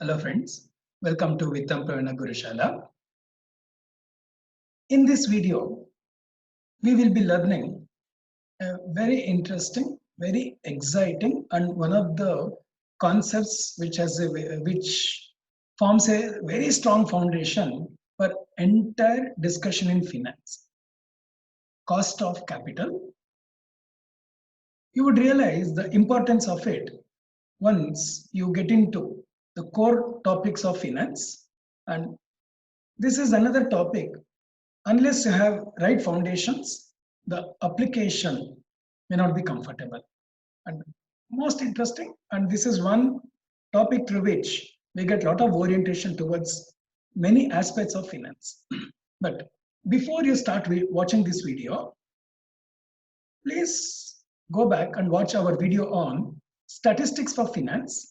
Hello friends, welcome to Vittam Pravina Gurushala. In this video, we will be learning a very interesting, very exciting and one of the concepts which forms a very strong foundation for entire discussion in finance. Cost of capital. You would realize the importance of it once you get into the core topics of finance, and this is another topic. Unless you have right foundations, the application may not be comfortable. And most interesting, and this is one topic through which we get a lot of orientation towards many aspects of finance. But before you start watching this video, please go back and watch our video on statistics for finance.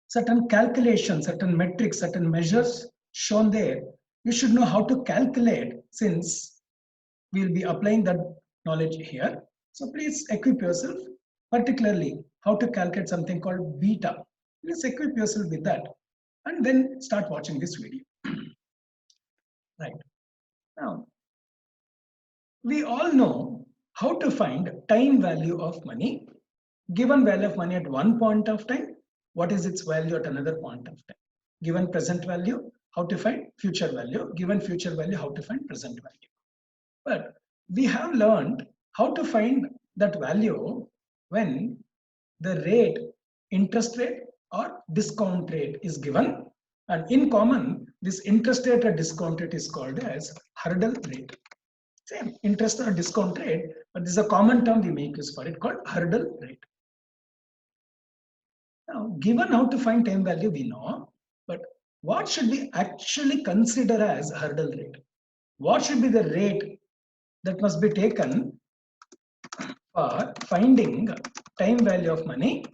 Certain calculations, certain metrics, certain measures shown there. You should know how to calculate since we'll be applying that knowledge here. So please equip yourself, particularly how to calculate something called beta. Please equip yourself with that and then start watching this video. Right. Now, we all know how to find time value of money. Given value of money at one point of time, what is its value at another point of time? Given present value, how to find future value? Given future value, how to find present value? But we have learned how to find that value when the rate, interest rate or discount rate is given. And in common, this interest rate or discount rate is called as hurdle rate. Same interest or discount rate, but this is a common term we make use for it called hurdle rate. Now, given how to find time value, we know, but what should we actually consider as hurdle rate? What should be the rate that must be taken for finding time value of money?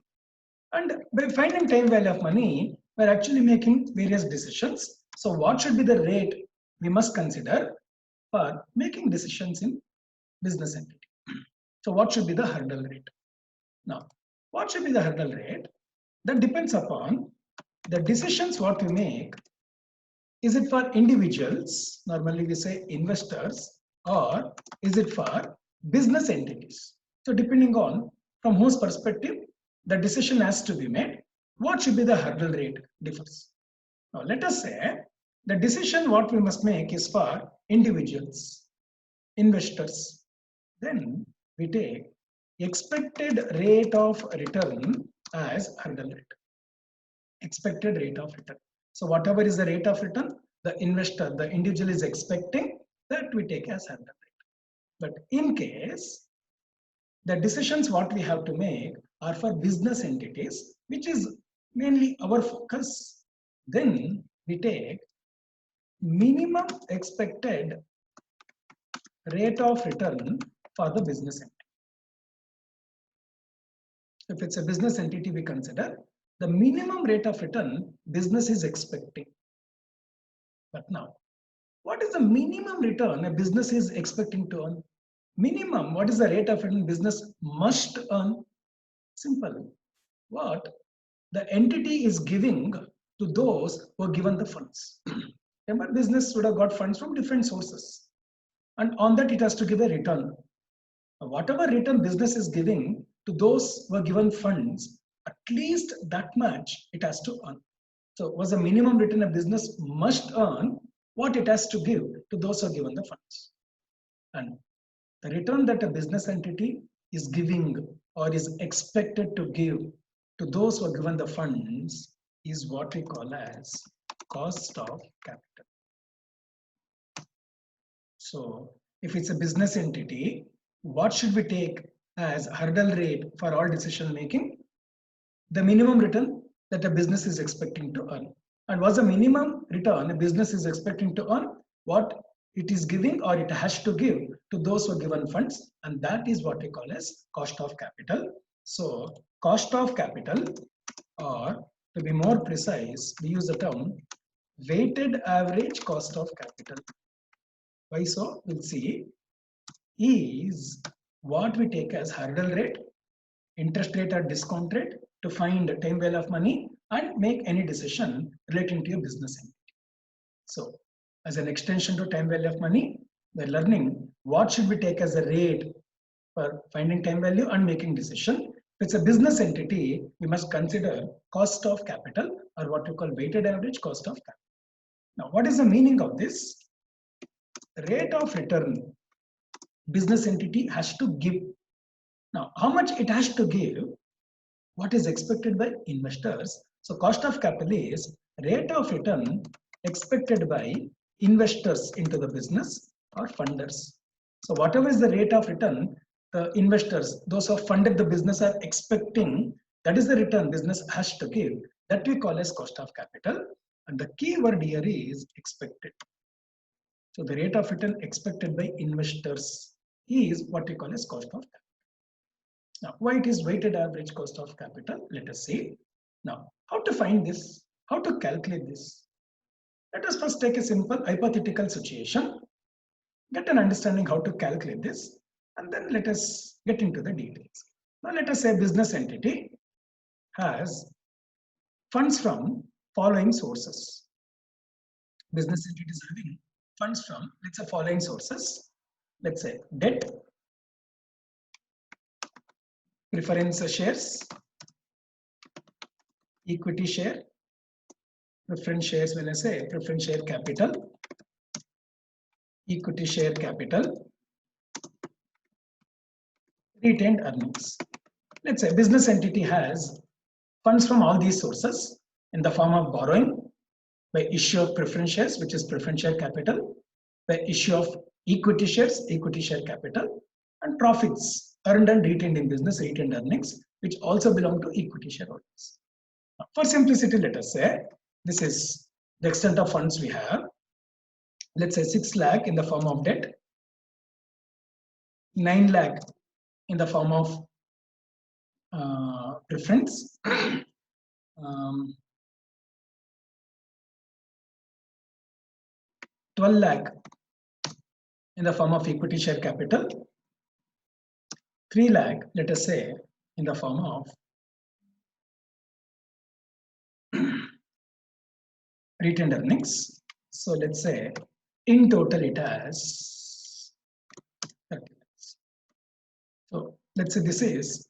And by finding time value of money, we're actually making various decisions. So what should be the rate we must consider for making decisions in business entity? So what should be the hurdle rate? Now, what should be the hurdle rate? That depends upon the decisions what we make. Is it for individuals, normally we say investors, or is it for business entities? So depending on from whose perspective the decision has to be made, what should be the hurdle rate differs. Now let us say the decision what we must make is for individuals, investors. Then we take expected rate of return as hurdle rate. Expected rate of return. So whatever is the rate of return, the investor, the individual is expecting, that we take as hurdle rate. But in case the decisions what we have to make are for business entities, which is mainly our focus, then we take minimum expected rate of return for the business entity. If it's a business entity, we consider the minimum rate of return business is expecting. But now, what is the minimum return a business is expecting to earn? Minimum, what is the rate of return business must earn? Simple. What the entity is giving to those who are given the funds. Remember, business would have got funds from different sources. And on that, it has to give a return. Whatever return business is giving to those who are given funds, at least that much it has to earn. So was the minimum return a business must earn what it has to give to those who are given the funds. And the return that a business entity is giving or is expected to give to those who are given the funds is what we call as cost of capital. So if it's a business entity, what should we take as hurdle rate for all decision making? The minimum return that a business is expecting to earn. And what's the minimum return a business is expecting to earn? What it is giving or it has to give to those who are given funds, and that is what we call as cost of capital. So cost of capital, or to be more precise, we use the term weighted average cost of capital. Why so? We'll see. Is what we take as hurdle rate, interest rate or discount rate to find time value of money, and make any decision relating to your business entity. So as an extension to time value of money, we're learning what should we take as a rate for finding time value and making decision. If it's a business entity, we must consider cost of capital, or what we call weighted average cost of capital. Now, what is the meaning of this? Rate of return business entity has to give. Now, how much it has to give? What is expected by investors? So cost of capital is rate of return expected by investors into the business or funders. So whatever is the rate of return, the investors, those who have funded the business, are expecting, that is the return business has to give. That we call as cost of capital. And the key word here is expected. So the rate of return expected by investors is what we call as cost of capital. Now, why it is weighted average cost of capital? Let us see. Now, how to find this? How to calculate this? Let us first take a simple hypothetical situation, get an understanding how to calculate this, and then let us get into the details. Now, let us say business entity has funds from following sources. Business entity is having funds from, let's say, following sources. Let's say debt, preference shares, equity share, preference shares, when I say preference share capital, equity share capital, retained earnings. Let's say business entity has funds from all these sources in the form of borrowing, by issue of preference shares, which is preference share capital, by issue of equity shares, equity share capital, and profits earned and retained in business, retained earnings, which also belong to equity shareholders. Now, for simplicity, let us say this is the extent of funds we have. Let's say 6 lakh in the form of debt, 9 lakh in the form of preference, 12 lakh in the form of equity share capital, 3 lakh, let us say, in the form of retained earnings. So let's say in total it has 30 lakhs. So let's say this is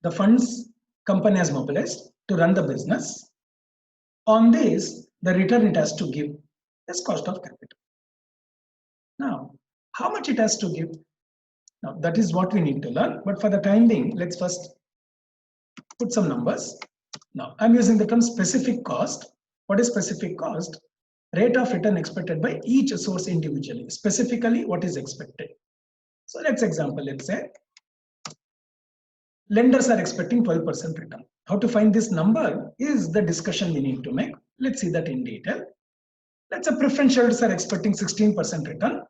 the funds company has mobilized to run the business. On this, the return it has to give is cost of capital. Now, how much it has to give? Now, that is what we need to learn. But for the time being, let's first put some numbers. Now, I'm using the term specific cost. What is specific cost? Rate of return expected by each source individually. Specifically, what is expected? So let's say lenders are expecting 12% return. How to find this number is the discussion we need to make. Let's see that in detail. Let's say preference shareholders are expecting 16% return.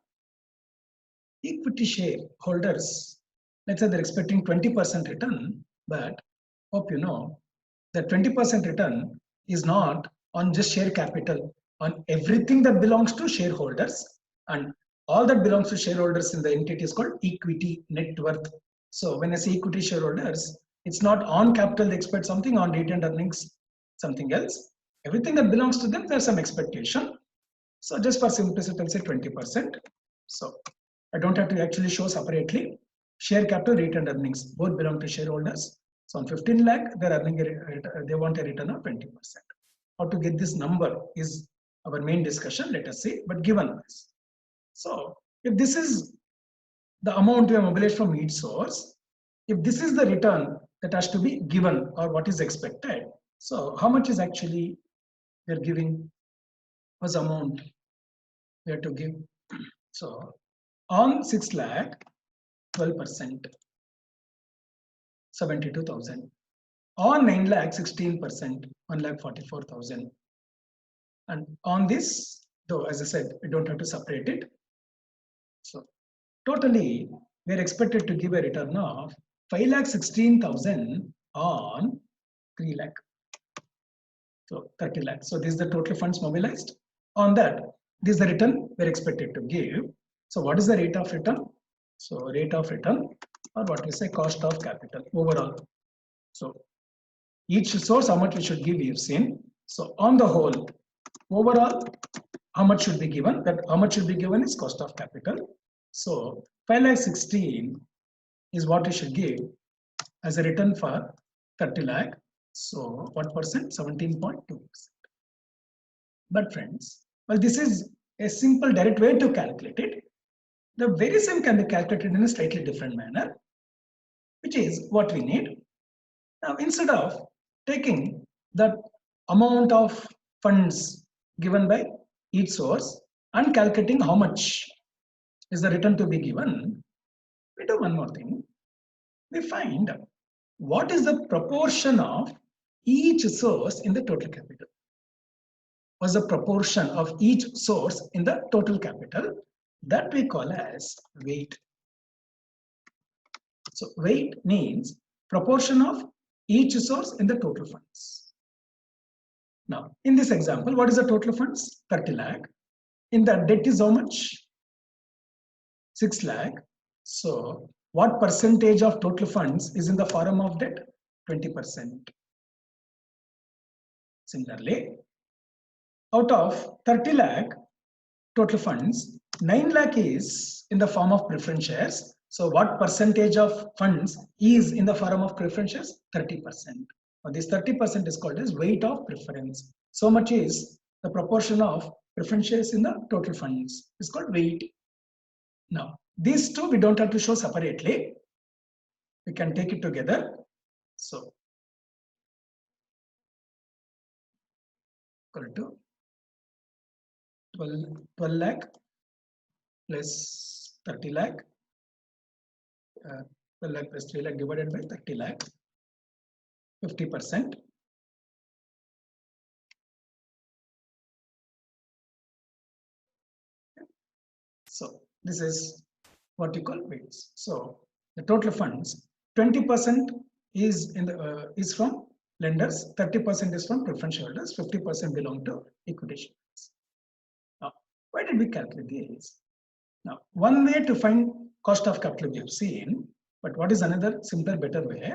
Equity share holders, let's say they're expecting 20% return, but hope you know that 20% return is not on just share capital, on everything that belongs to shareholders, and all that belongs to shareholders in the entity is called equity net worth. So when I say equity shareholders, it's not on capital they expect something, on retained earnings something else. Everything that belongs to them, there's some expectation. So just for simplicity, I'll say 20%. So I don't have to actually show separately. Share capital, retained earnings, both belong to shareholders. So on 15 lakh, they're earning they want a return of 20%. How to get this number is our main discussion, let us see, but given this. So if this is the amount we have mobilized from each source, if this is the return that has to be given or what is expected, so how much is actually we're giving as amount we have to give? So on 6 lakh, 12%, 72,000. On 9 lakh, 16%, 1,44,000. And on this, though, as I said, we don't have to separate it. So totally, we are expected to give a return of 5,16,000 on 3 lakh. So 30 lakhs. So this is the total funds mobilized. On that, this is the return we're expected to give. So what is the rate of return? So rate of return, or what we say cost of capital overall. So Each source, how much we should give, we've seen. So on the whole, overall, how much should be given? That how much should be given is cost of capital. So 5,16,000 is what we should give as a return for 30 lakh. So what percent? 17.2%. But friends, well, this is a simple direct way to calculate it. The very same can be calculated in a slightly different manner, which is what we need. Now, instead of taking the amount of funds given by each source and calculating how much is the return to be given, we do one more thing. We find what is the proportion of each source in the total capital. Was the proportion of each source in the total capital that we call as weight. So weight means proportion of each source in the total funds. Now, in this example, what is the total funds? 30 lakh. In the debt is how much? 6 lakh. So what percentage of total funds is in the form of debt? 20%. Similarly, out of 30 lakh total funds, 9 lakh is in the form of preference shares. So what percentage of funds is in the form of preference shares? 30%. Now this 30% is called as weight of preference. So much is the proportion of preference shares in the total funds. It's called weight. Now these two we don't have to show separately. We can take it together. So equal to 12 lakh plus 30 lakh. 12 lakh plus 3 lakh divided by 30 lakh, 50%. So this is what you call weights. So the total funds, 20% is in the is from lenders, 30% is from preference holders, 50% belong to equity shares. Now, why did we calculate these? Now, one way to find cost of capital we have seen, but what is another simpler, better way?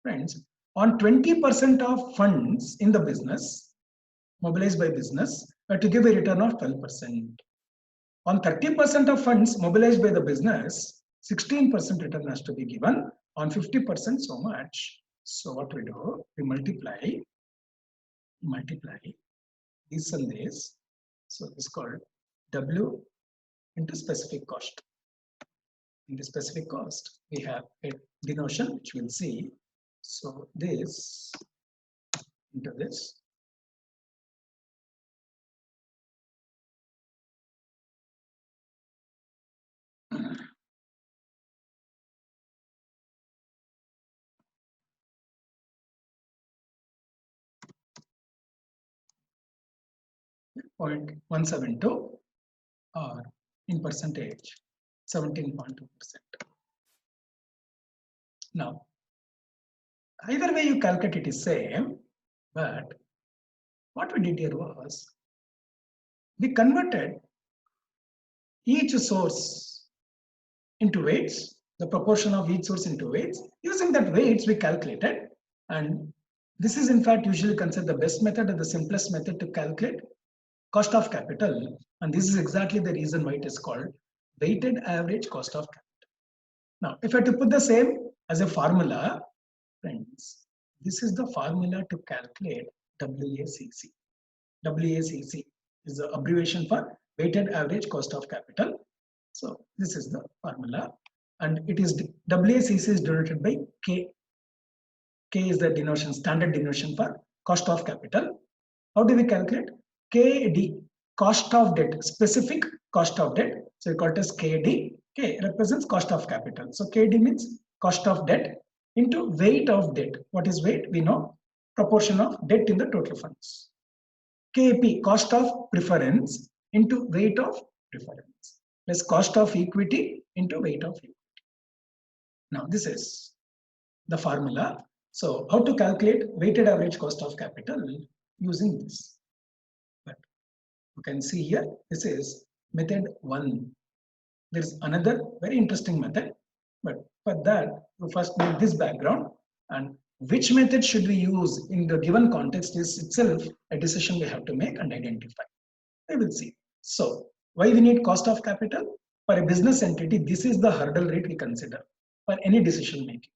Friends, on 20% of funds in the business, mobilized by business, to give a return of 12%. On 30% of funds mobilized by the business, 16% return has to be given. On 50%, so much. So what we do, we multiply this and this. So it's called W into specific cost. In the specific cost, we have a denotation which we'll see. So this into this. Point 172 or in percentage 17.2%. Now, either way you calculate it is same, but what we did here was we converted each source into weights, the proportion of each source into weights. Using that weights we calculated, and this is in fact usually considered the best method and the simplest method to calculate cost of capital, and this is exactly the reason why it is called weighted average cost of capital. Now, if I had to put the same as a formula, friends, this is the formula to calculate WACC. WACC is the abbreviation for weighted average cost of capital. So this is the formula, and it is WACC is denoted by K. K is the denotation, standard denotation for cost of capital. How do we calculate? KD, cost of debt, specific cost of debt. So we call it as KD. K represents cost of capital. So KD means cost of debt into weight of debt. What is weight? We know proportion of debt in the total funds. KP, cost of preference into weight of preference, plus cost of equity into weight of equity. Now this is the formula. So how to calculate weighted average cost of capital using this? But you can see here, this is method 1. There is another very interesting method, but for that, you first need this background. And which method should we use in the given context is itself a decision we have to make and identify. We will see. So why we need cost of capital? For a business entity, this is the hurdle rate we consider for any decision making.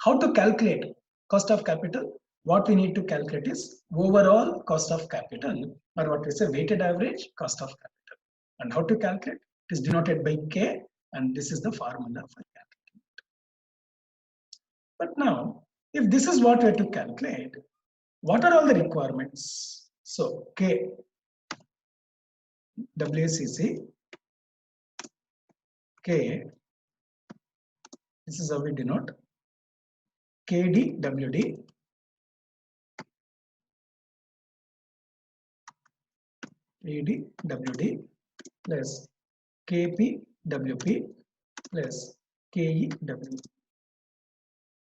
How to calculate cost of capital? What we need to calculate is overall cost of capital, or what we say weighted average cost of capital. And how to calculate? It is denoted by K, and this is the formula for calculating. But now, if this is what we have to calculate, what are all the requirements? So K, WACC, K, this is how we denote, KD, WD, KD, WD plus KP, WP plus KE, WE.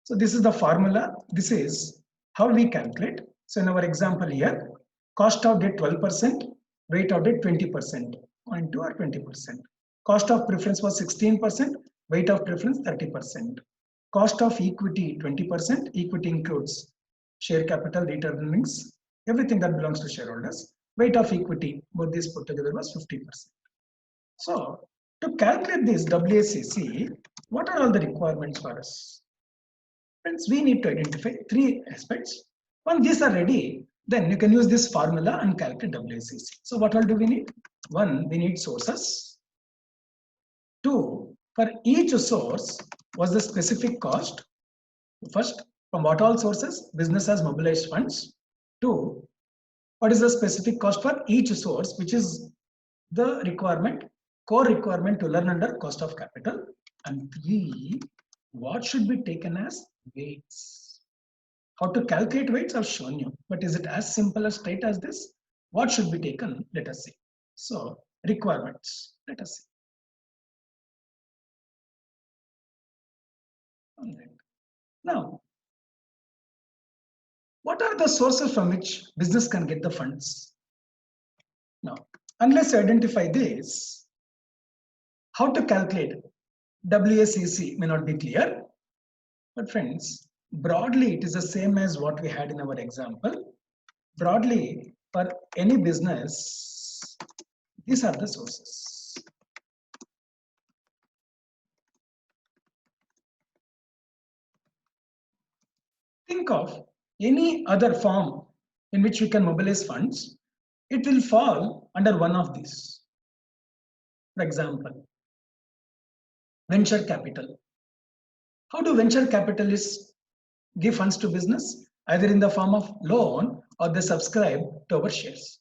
So this is the formula. This is how we calculate. So in our example here, cost of debt 12%, weight of debt 20%, 0.2 or 20%. Cost of preference was 16%, weight of preference 30%. Cost of equity 20%, equity includes share capital, retained earnings, everything that belongs to shareholders. Weight of equity, both these put together was 50%. So to calculate this WACC, what are all the requirements for us? Friends, we need to identify three aspects. When these are ready, then you can use this formula and calculate WACC. So what all do we need? One, we need sources. Two, for each source, was the specific cost. First, from what all sources business has mobilized funds. Two, what is the specific cost for each source, which is the requirement, core requirement to learn under cost of capital. And three, what should be taken as weights. How to calculate weights I've shown you, but is it as simple as straight as this? What should be taken? Let us see. So requirements, let us see. Now, what are the sources from which business can get the funds? Now, unless you identify this, how to calculate WACC may not be clear. But friends, broadly, it is the same as what we had in our example. Broadly, for any business, these are the sources. Think of any other form in which we can mobilize funds. It will fall under one of these. For example, venture capital. How do venture capitalists give funds to business? Either in the form of loan or they subscribe to our shares.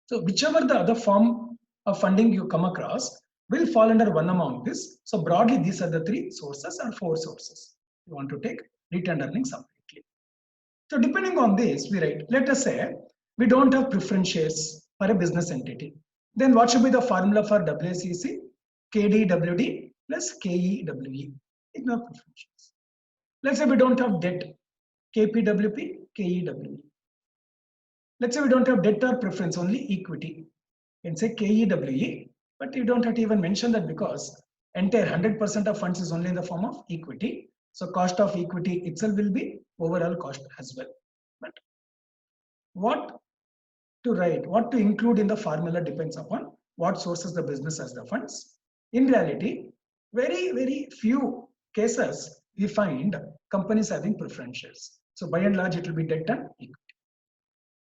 So whichever the other form of funding you come across will fall under one among this. So broadly, these are the three sources or four sources. You want to take retained earnings separately. So depending on this, we write, let us say we don't have preference shares for a business entity. Then what should be the formula for WACC? KDWD plus KEWE. Ignore preference shares. Let's say we don't have debt. KPWP, KEWE. Let's say we don't have debt or preference, only equity. You can say KEWE, but you don't have to even mention that because entire 100% of funds is only in the form of equity. So cost of equity itself will be overall cost as well. But what to write, what to include in the formula depends upon what sources the business has the funds. In reality, very few cases we find companies having preference shares. So by and large, it will be debt and equity.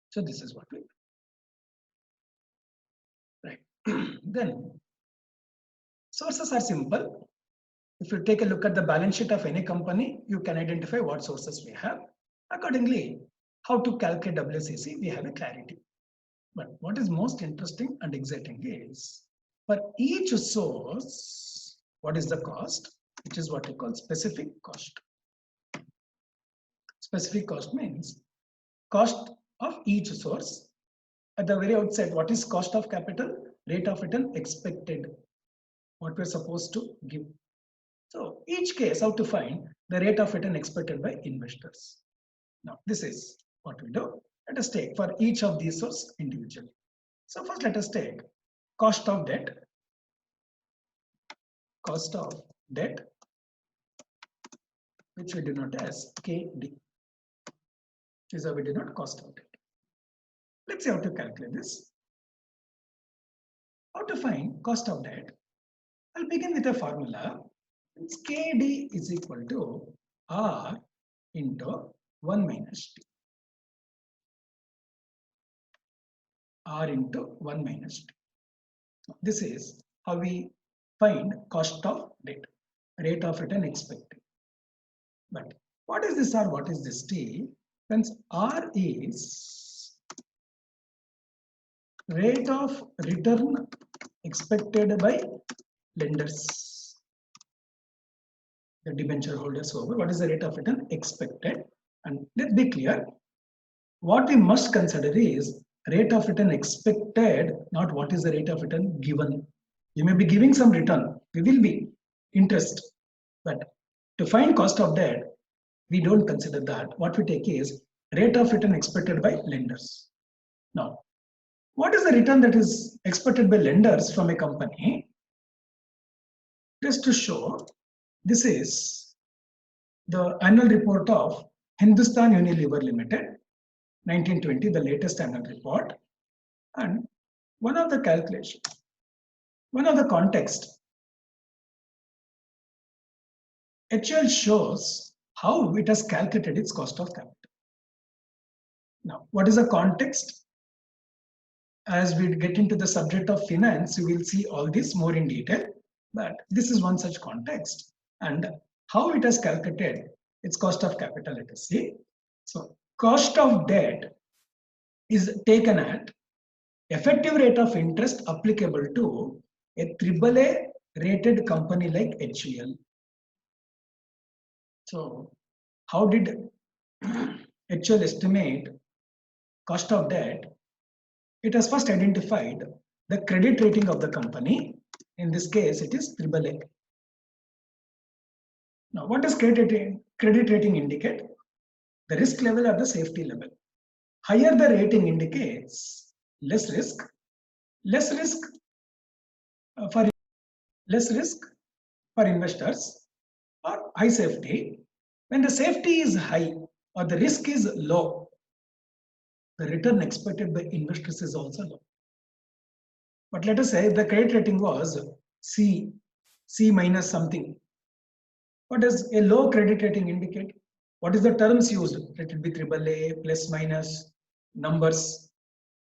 So this is what we do. Right. Then sources are simple. If you take a look at the balance sheet of any company, you can identify what sources we have. Accordingly, how to calculate WACC, we have a clarity. But what is most interesting and exciting is for each source, what is the cost, which is what we call specific cost. Specific cost means cost of each source. At the very outset, what is cost of capital? Rate of return expected, what we're supposed to give. So each case, how to find the rate of return expected by investors. Now, this is what we do. Let us take for each of these sources individually. So first, let us take cost of debt. Cost of debt which we denote as KD. Is how we denote cost of debt. Let's see how to calculate this. How to find cost of debt? I'll begin with a formula. It's KD is equal to R into 1 minus T. R into 1 minus T. This is how we find cost of debt, rate of return expected. But what is this R? What is this T? Since R is rate of return expected by lenders, the debenture holders over. What is the rate of return expected? And let's be clear, what we must consider is rate of return expected, not what is the rate of return given. You may be giving some return, we will be interest, but to find cost of debt, we don't consider that. What we take is rate of return expected by lenders. Now, what is the return that is expected by lenders from a company? Just to show, this is the annual report of Hindustan Unilever Limited, 1920, the latest annual report. And one of the calculations, one of the context, HUL shows how it has calculated its cost of capital. Now, what is the context? As we get into the subject of finance, you will see all this more in detail, but this is one such context. And how it has calculated its cost of capital, let us see. So, cost of debt is taken at effective rate of interest applicable to a AAA rated company like HUL. So, how did HUL estimate cost of debt? It has first identified the credit rating of the company. In this case, it is AAA. Now, what does credit rating indicate? The risk level or the safety level. Higher the rating indicates less risk for investors, or high safety. When the safety is high or the risk is low, the return expected by investors is also low. But let us say the credit rating was C minus something. What does a low credit rating indicate? What is the terms used? It will be AAA, plus minus, numbers.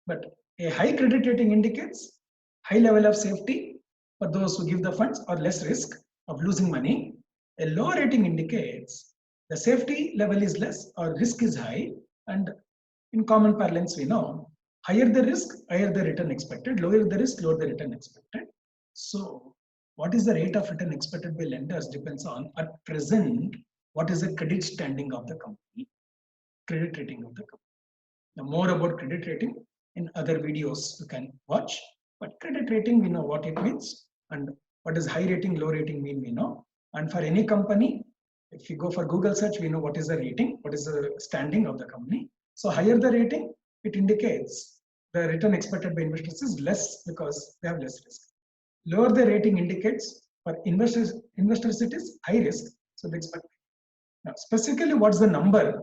But a high credit rating indicates high level of safety for those who give the funds or less risk of losing money. A low rating indicates the safety level is less or risk is high, and in common parlance we know higher the risk, higher the return expected, lower the risk, lower the return expected. So what is the rate of return expected by lenders depends on at present what is the credit standing of the company, credit rating of the company. Now more about credit rating in other videos you can watch, but credit rating we know what it means, and what does high rating, low rating mean we know. And for any company, if you go for Google search, we know what is the rating, what is the standing of the company. So higher the rating, it indicates the return expected by investors is less because they have less risk. Lower the rating indicates for investors it is high risk, so they expect. Now specifically what's the number?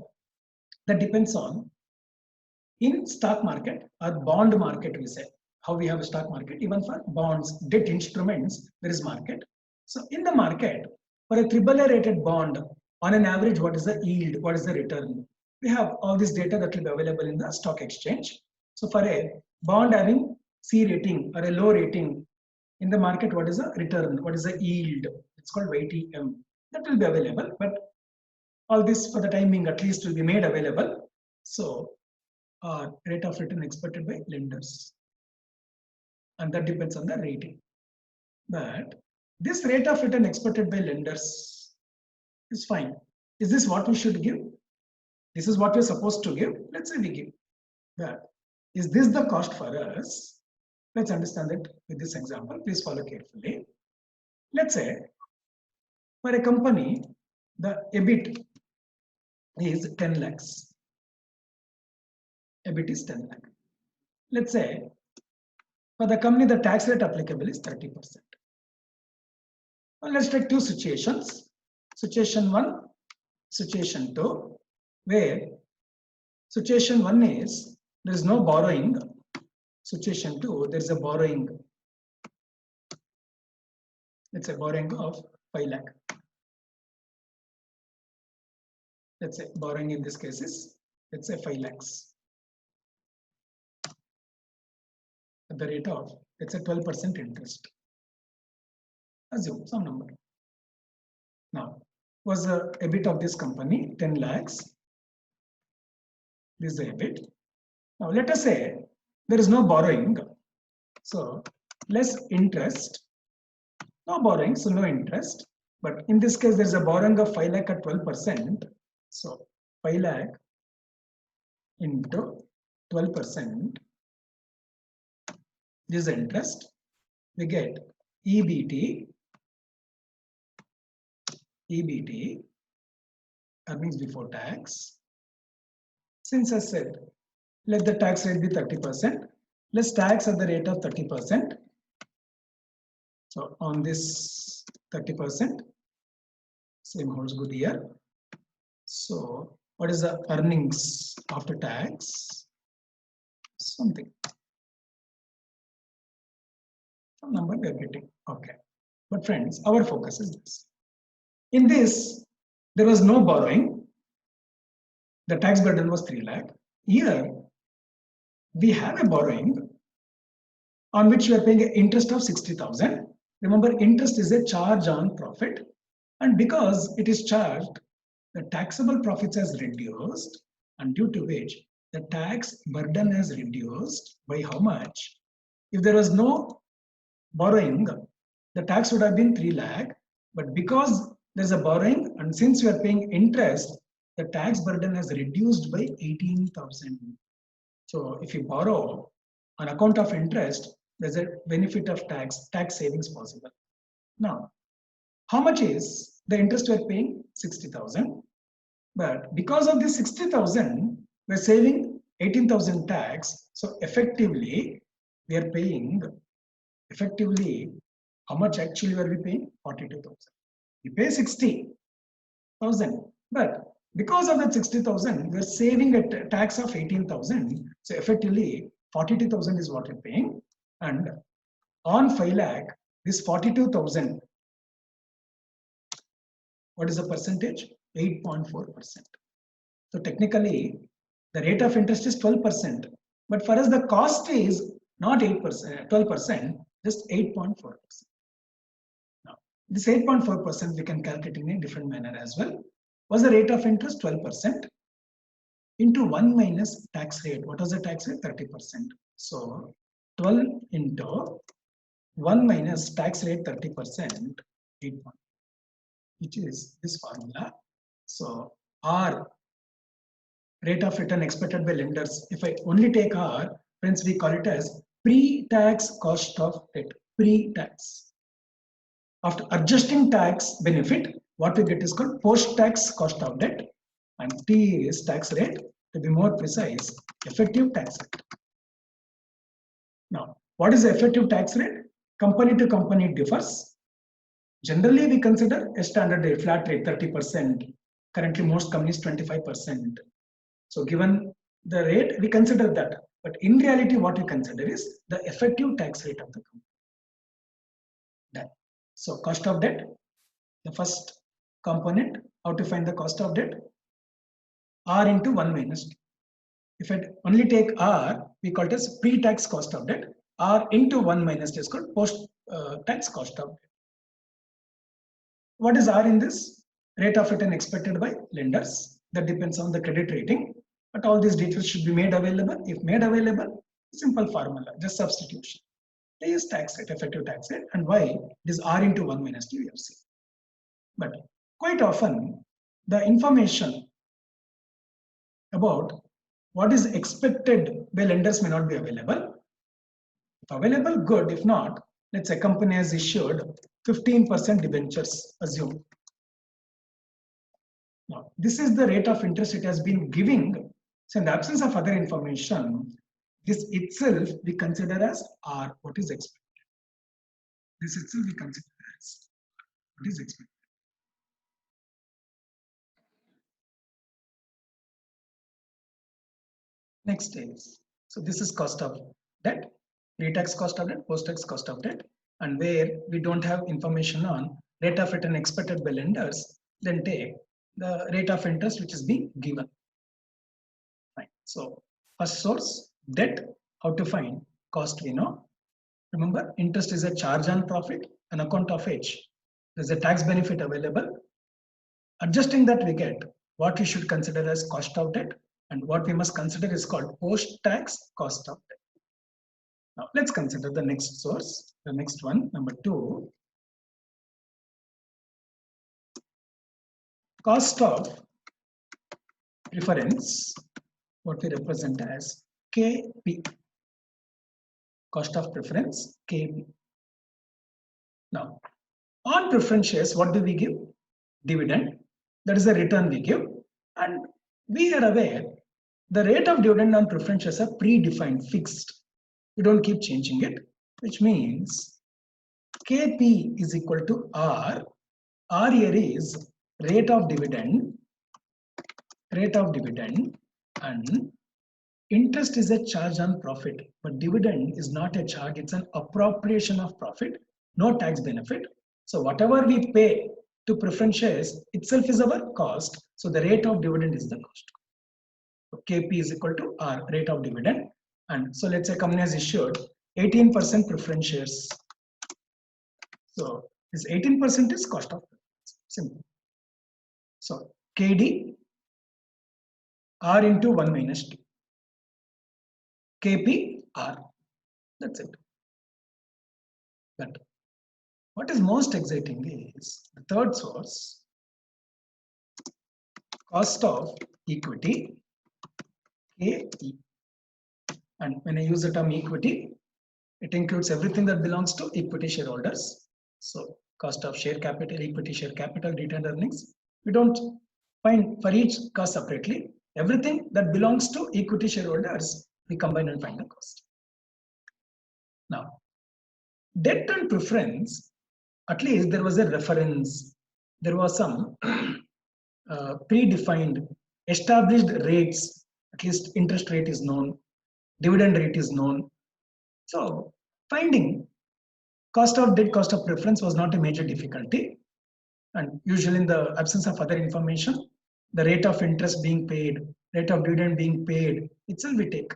That depends on, in stock market or bond market we say, how we have a stock market, even for bonds, debt instruments, there is market. So in the market, for a AAA rated bond, on an average, what is the yield? What is the return? We have all this data that will be available in the stock exchange. So for a bond having C rating or a low rating, in the market, what is the return? What is the yield? It's called YTM. That will be available, but all this for the time being at least will be made available. So rate of return expected by lenders, and that depends on the rating. But this rate of return expected by lenders is fine. Is this what we should give? This is what we're supposed to give. Let's say we give that. Is this the cost for us? Let's understand it with this example. Please follow carefully. Let's say for a company, the EBIT is 10 lakhs. EBIT is 10 lakh. Let's say for the company, the tax rate applicable is 30%. Well, let's take two situations. Situation one, situation 2, where situation 1 is there is no borrowing. Situation 2, there is a borrowing. It's a borrowing of 5 lakh. Let's say borrowing in this case is, let's say 5 lakhs at the rate of, let's say 12% interest. Assume some number. Now, was the EBIT of this company 10 lakhs? This is the EBIT. Now, let us say there is no borrowing. So, less interest. No borrowing, so no interest. But in this case, there is a borrowing of 5 lakh at 12%. So, 5 lakh into 12%. This is the interest. We get EBT, earnings before tax. Since I said, let the tax rate be 30%, let's tax at the rate of 30%. So on this 30%, same holds good here. So what is the earnings after tax? Something. Some number we are getting. Okay. But friends, our focus is this. In this, there was no borrowing. The tax burden was 3 lakh. Here, we have a borrowing on which we are paying an interest of 60,000. Remember, interest is a charge on profit. And because it is charged, the taxable profits has reduced, and due to which the tax burden has reduced by how much? If there was no borrowing, the tax would have been 3 lakh. But because there's a borrowing, and since we are paying interest, the tax burden has reduced by 18,000. So if you borrow on account of interest, there's a benefit of tax savings possible. Now, how much is the interest we're paying? 60,000. But because of this 60,000, we're saving 18,000 tax. So effectively, we are paying, how much actually were we paying? 42,000. We pay 60,000. But because of that 60,000, we're saving a tax of 18,000. So effectively, 42,000 is what we're paying. And on 5 lakh, this 42,000, what is the percentage? 8.4%. So technically, the rate of interest is 12%. But for us, the cost is not 8%, 12%, just 8.4%. Now, this 8.4% we can calculate in a different manner as well. Was the rate of interest 12% into 1 minus tax rate? What was the tax rate? 30%. So 12 into 1 minus tax rate 30%, 8, which is this formula. So R, rate of return expected by lenders. If I only take R, friends, we call it as pre-tax cost of debt. Pre-tax. After adjusting tax benefit, what we get is called post-tax cost of debt, and T is tax rate. To be more precise, effective tax rate. Now, what is the effective tax rate? Company to company it differs. Generally, we consider a standard rate, flat rate, 30%. Currently, most companies 25%. So, given the rate, we consider that. But in reality, what we consider is the effective tax rate of the company. Done. So, cost of debt, the first component. How to find the cost of debt? R into 1 minus T. If I only take R, we call it as pre-tax cost of debt. R into 1 minus T is called post-tax cost of debt. What is R in this? Rate of return expected by lenders. That depends on the credit rating. But all these details should be made available. If made available, simple formula, just substitution. T is tax rate, effective tax rate, and Y it is R into 1 minus T we have seen. But quite often, the information about what is expected by lenders may not be available. If available, good. If not, let's say a company has issued 15% debentures, assume. Now, this is the rate of interest it has been giving. So in the absence of other information, this itself we consider as R, what is expected. This itself we consider as what is expected. Next is, so this is cost of debt, pre-tax cost of debt, post-tax cost of debt, and where we don't have information on rate of return expected by lenders, then take the rate of interest which is being given. Fine. So first source, debt, how to find cost we know. Remember, interest is a charge on profit, an account of which there's a tax benefit available. Adjusting that, we get what we should consider as cost of debt, and what we must consider is called post-tax cost of debt. Now let's consider the next source, the next one, number 2, cost of preference, what we represent as KP, cost of preference, KP. Now, on preference shares, what do we give? Dividend. That is the return we give. And we are aware the rate of dividend on preference shares are predefined, fixed. We don't keep changing it, which means KP is equal to R. R here is rate of dividend, and interest is a charge on profit, but dividend is not a charge, it's an appropriation of profit, no tax benefit. So whatever we pay to preference shares itself is our cost, so the rate of dividend is the cost. So KP is equal to R, rate of dividend. And so let's say company has issued 18% preference shares. So this 18% is cost of preference, simple. So KD, R into 1 minus T. KP, R. That's it. But what is most exciting is the third source, cost of equity, KE. And when I use the term equity, it includes everything that belongs to equity shareholders. So cost of share capital, equity share capital, retained earnings. We don't find for each cost separately. Everything that belongs to equity shareholders, we combine and find the cost. Now, debt and preference, at least there was a reference. There was some predefined, established rates. At least interest rate is known, dividend rate is known. So finding cost of debt, cost of preference was not a major difficulty. And usually in the absence of other information, the rate of interest being paid, rate of dividend being paid, itself we take.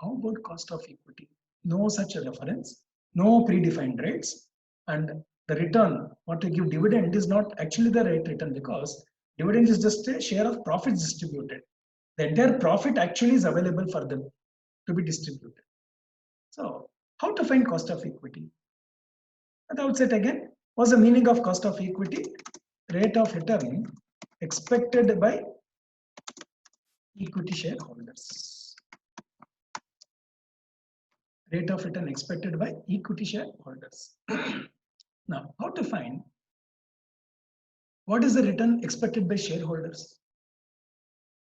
How about cost of equity? No such a reference, no predefined rates, and the return, what we give dividend is not actually the rate return, because dividend is just a share of profits distributed. The entire profit actually is available for them to be distributed. So how to find cost of equity? At the outset again, what's the meaning of cost of equity? Rate of return expected by equity shareholders. Rate of return expected by equity shareholders. Now, how to find what is the return expected by shareholders?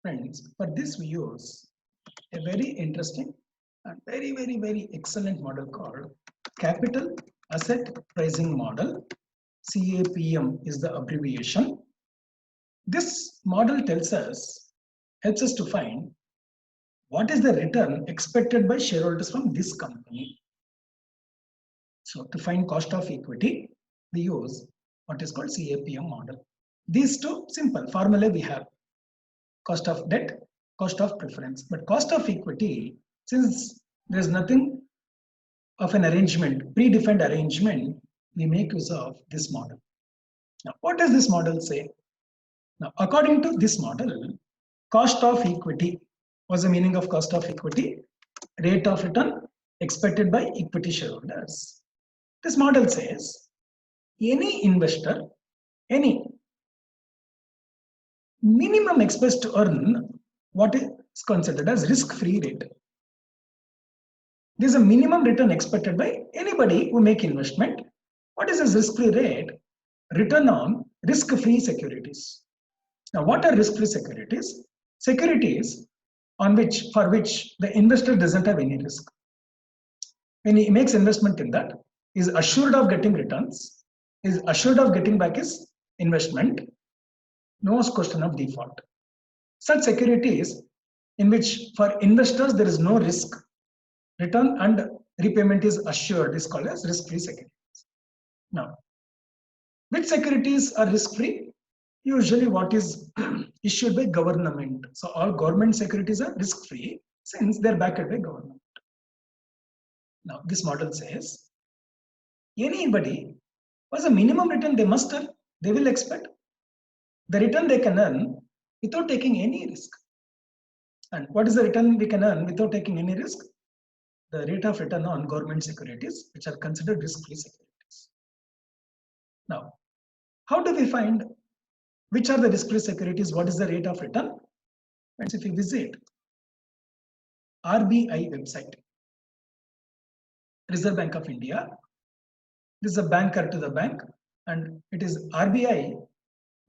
Friends, for this we use a very interesting and very excellent model called Capital Asset Pricing Model. CAPM is the abbreviation. This model helps us to find what is the return expected by shareholders from this company. So to find cost of equity, we use what is called CAPM model. These two simple formulae we have: cost of debt, cost of preference. But cost of equity, since there is nothing of an arrangement, predefined arrangement, we make use of this model. Now, what does this model say? Now, according to this model, cost of equity, what's the meaning of cost of equity? Rate of return expected by equity shareholders. This model says any investor, any minimum expects to earn what is considered as risk-free rate. There is a minimum return expected by anybody who make investment. What is this risk-free rate? Return on risk-free securities. Now, what are risk-free securities? Securities for which the investor doesn't have any risk. When he makes investment in that, he is assured of getting returns, is assured of getting back his investment, no question of default. Such securities in which for investors there is no risk. Return and repayment is assured is called as risk-free securities. Now, which securities are risk-free? Usually what is issued by government. So all government securities are risk-free since they're backed by government. Now, this model says anybody was a minimum return they must earn, they will expect. The return they can earn without taking any risk. And what is the return we can earn without taking any risk? The rate of return on government securities, which are considered risk-free securities. Now, how do we find which are the risk-free securities? What is the rate of return? Friends, if you visit RBI website, Reserve Bank of India, this is a banker to the bank, and it is RBI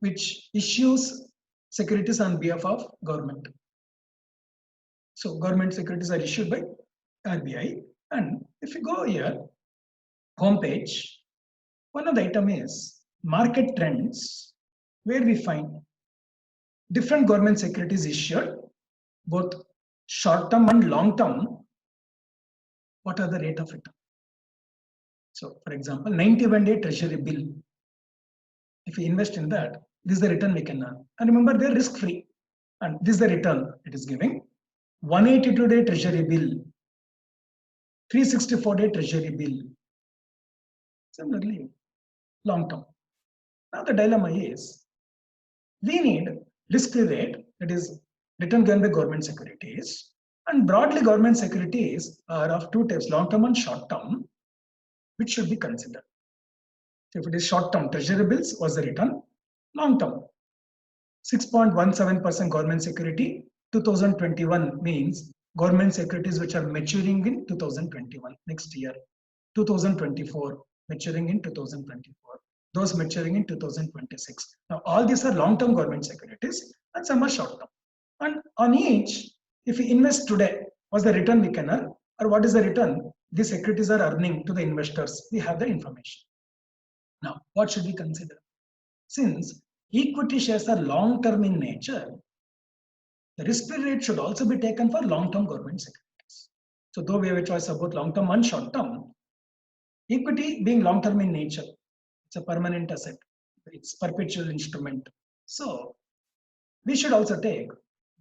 which issues securities on behalf of government. So government securities are issued by RBI, and if you go here, homepage, one of the item is market trends, where we find different government securities issued, both short-term and long-term. What are the rate of return? So, for example, 91-day treasury bill. If we invest in that, this is the return we can earn. And remember, they're risk-free, and this is the return it is giving. 182-day treasury bill, 364-day treasury bill. Similarly, long-term. Now the dilemma is, we need risk-free rate, that is return given by government securities, and broadly government securities are of two types, long-term and short-term, which should be considered. So if it is short-term, treasury bills was the return, long-term, 6.17% government security, 2021 means government securities which are maturing in 2021, next year, 2024, maturing in 2024, those maturing in 2026. Now, all these are long-term government securities and some are short-term. And on each, if we invest today, what's the return we can earn, or what is the return these securities are earning to the investors? We have the information. Now, what should we consider? Since equity shares are long-term in nature, the risk-free rate should also be taken for long-term government securities. So, though we have a choice about long-term and short-term, equity being long-term in nature, it's a permanent asset, it's perpetual instrument. So, we should also take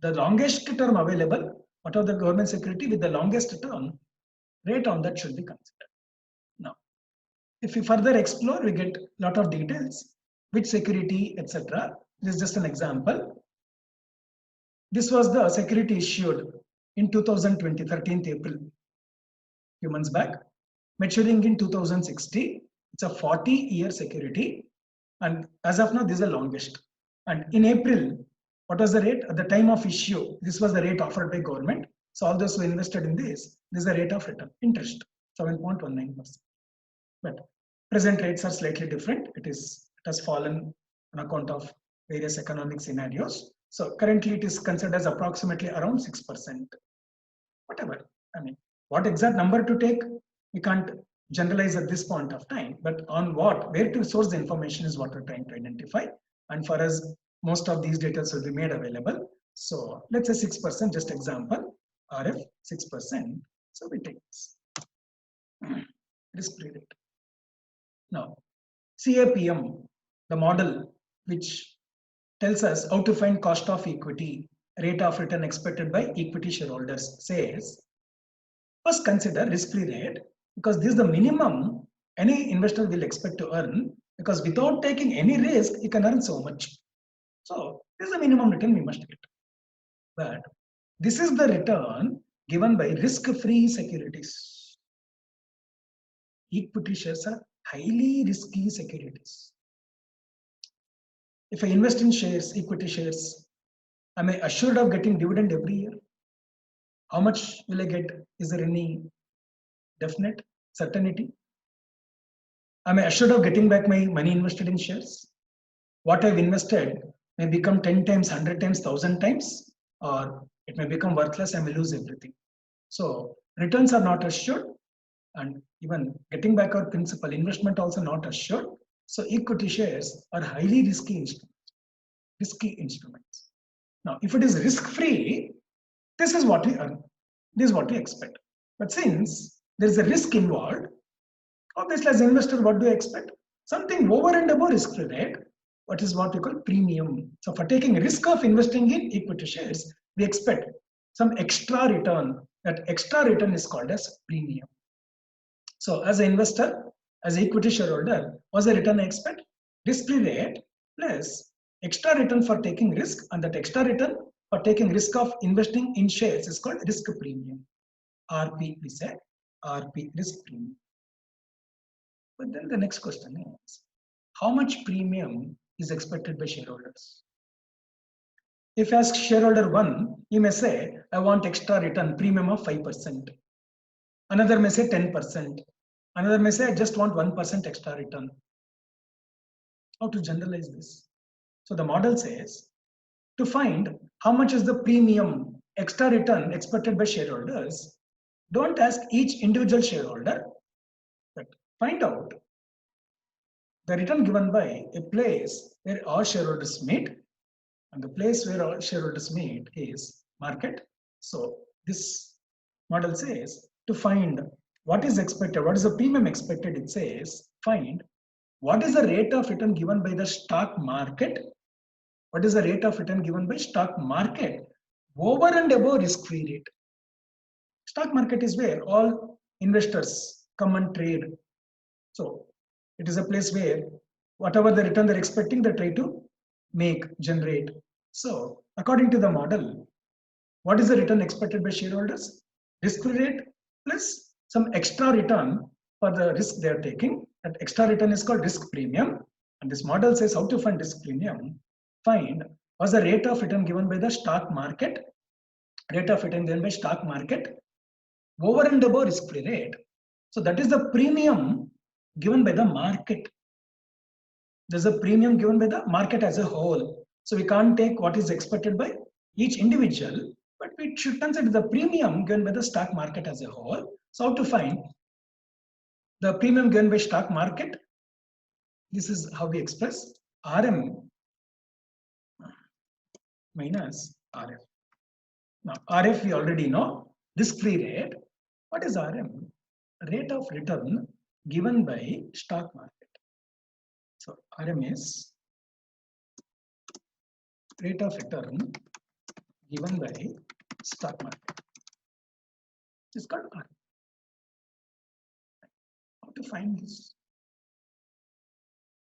the longest term available, what are the government security with the longest term, rate on that should be considered. Now, if we further explore, we get a lot of details, which security, etc. This is just an example. This was the security issued in 2020, 13th April, few months back, maturing in 2060. It's a 40-year security, and as of now, this is the longest. And in April, what was the rate at the time of issue? This was the rate offered by government. So all those who invested in this is the rate of return, interest, 7.19%. But present rates are slightly different. It has fallen on account of various economic scenarios. So currently it is considered as approximately around 6%. Whatever. I mean, what exact number to take, we can't generalize at this point of time, but on where to source the information is what we're trying to identify. And for us, most of these data will be made available. So let's say 6%, just example, RF 6%. So we take this risk-free rate. Now, CAPM, the model which tells us how to find cost of equity, rate of return expected by equity shareholders, says, first consider risk-free rate, because this is the minimum any investor will expect to earn, because without taking any risk, he can earn so much. So this is the minimum return we must get. But this is the return given by risk-free securities. Equity shares are highly risky securities. If I invest in shares, equity shares, am I assured of getting dividend every year? How much will I get? Is there any definite certainty? Am I assured of getting back my money invested in shares? What I've invested may become 10 times, 100 times, 1,000 times, or it may become worthless, I may lose everything. So returns are not assured, and even getting back our principal investment also not assured. So equity shares are highly risky instruments. Now, if it is risk-free, This is what we earn. This is what we expect. But since there is a risk involved, obviously as an investor, what do you expect? Something over and above risk-free rate. What is what we call premium. So for taking risk of investing in equity shares, we expect some extra return. That extra return is called as premium. So as an investor, as an equity shareholder, what's the return I expect? Risk-free rate plus extra return for taking risk, and that extra return for taking risk of investing in shares is called risk premium. RP, we say RP, risk premium. But then the next question is, how much premium is expected by shareholders? If you ask shareholder 1, he may say, I want extra return premium of 5%. Another may say 10%. Another may say, I just want 1% extra return. How to generalize this? So the model says, to find how much is the premium extra return expected by shareholders, don't ask each individual shareholder, but find out the return given by a place where all shareholders meet, and the place where all shareholders meet is market. So this model says to find what is expected, what is the premium expected, it says find what is the rate of return given by the stock market. What is the rate of return given by stock market over and above risk-free rate? Stock market is where all investors come and trade. So it is a place where whatever the return they're expecting, they try to generate. So according to the model, what is the return expected by shareholders? Risk-free rate plus some extra return for the risk they are taking. That extra return is called risk premium. And this model says how to find risk premium. Find what's the rate of return given by the stock market, rate of return given by stock market over and above risk-free rate. So that is the premium given by the market. There's a premium given by the market as a whole. So we can't take what is expected by each individual, but we should consider the premium given by the stock market as a whole. So how to find the premium given by stock market? This is how we express RM minus RF. Now RF we already know, risk-free rate. What is RM? Rate of return given by stock market. So RM is rate of return given by stock market. It's called RM. How to find this?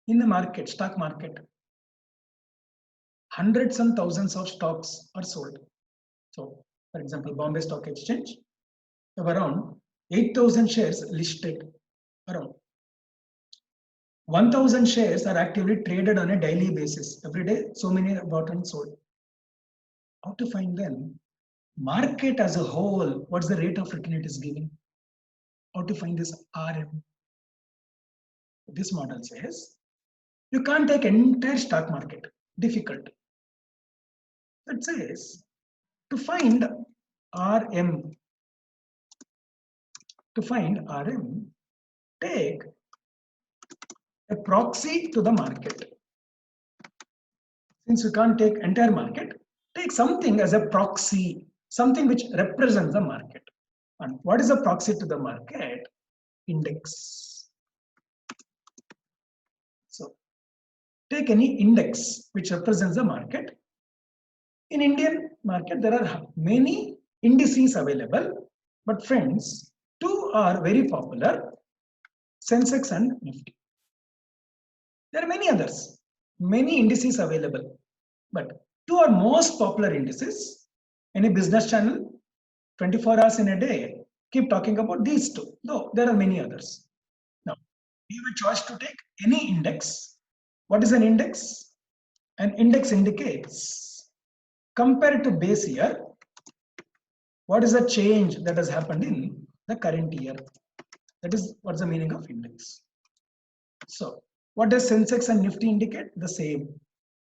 In the market, stock market, hundreds and thousands of stocks are sold. So, for example, Bombay Stock Exchange, have around 8,000 shares listed. Around 1,000 shares are actively traded on a daily basis. Every day, so many are bought and sold. How to find then? Market as a whole, what's the rate of return it is giving? How to find this RM? This model says, you can't take entire stock market. Difficult. It says, to find RM, take a proxy to the market. Since you can't take entire market, take something as a proxy, something which represents the market. And what is a proxy to the market? Index. So take any index which represents the market. In Indian market, there are many indices available, but friends, two are very popular, Sensex and Nifty. There are many others, many indices available, but two are most popular indices. Any business channel, 24 hours in a day, keep talking about these two, though there are many others. Now, you have a choice to take any index. What is an index? An index indicates, compared to base year, what is the change that has happened in the current year? That is what's the meaning of index. So, what does Sensex and Nifty indicate? The same.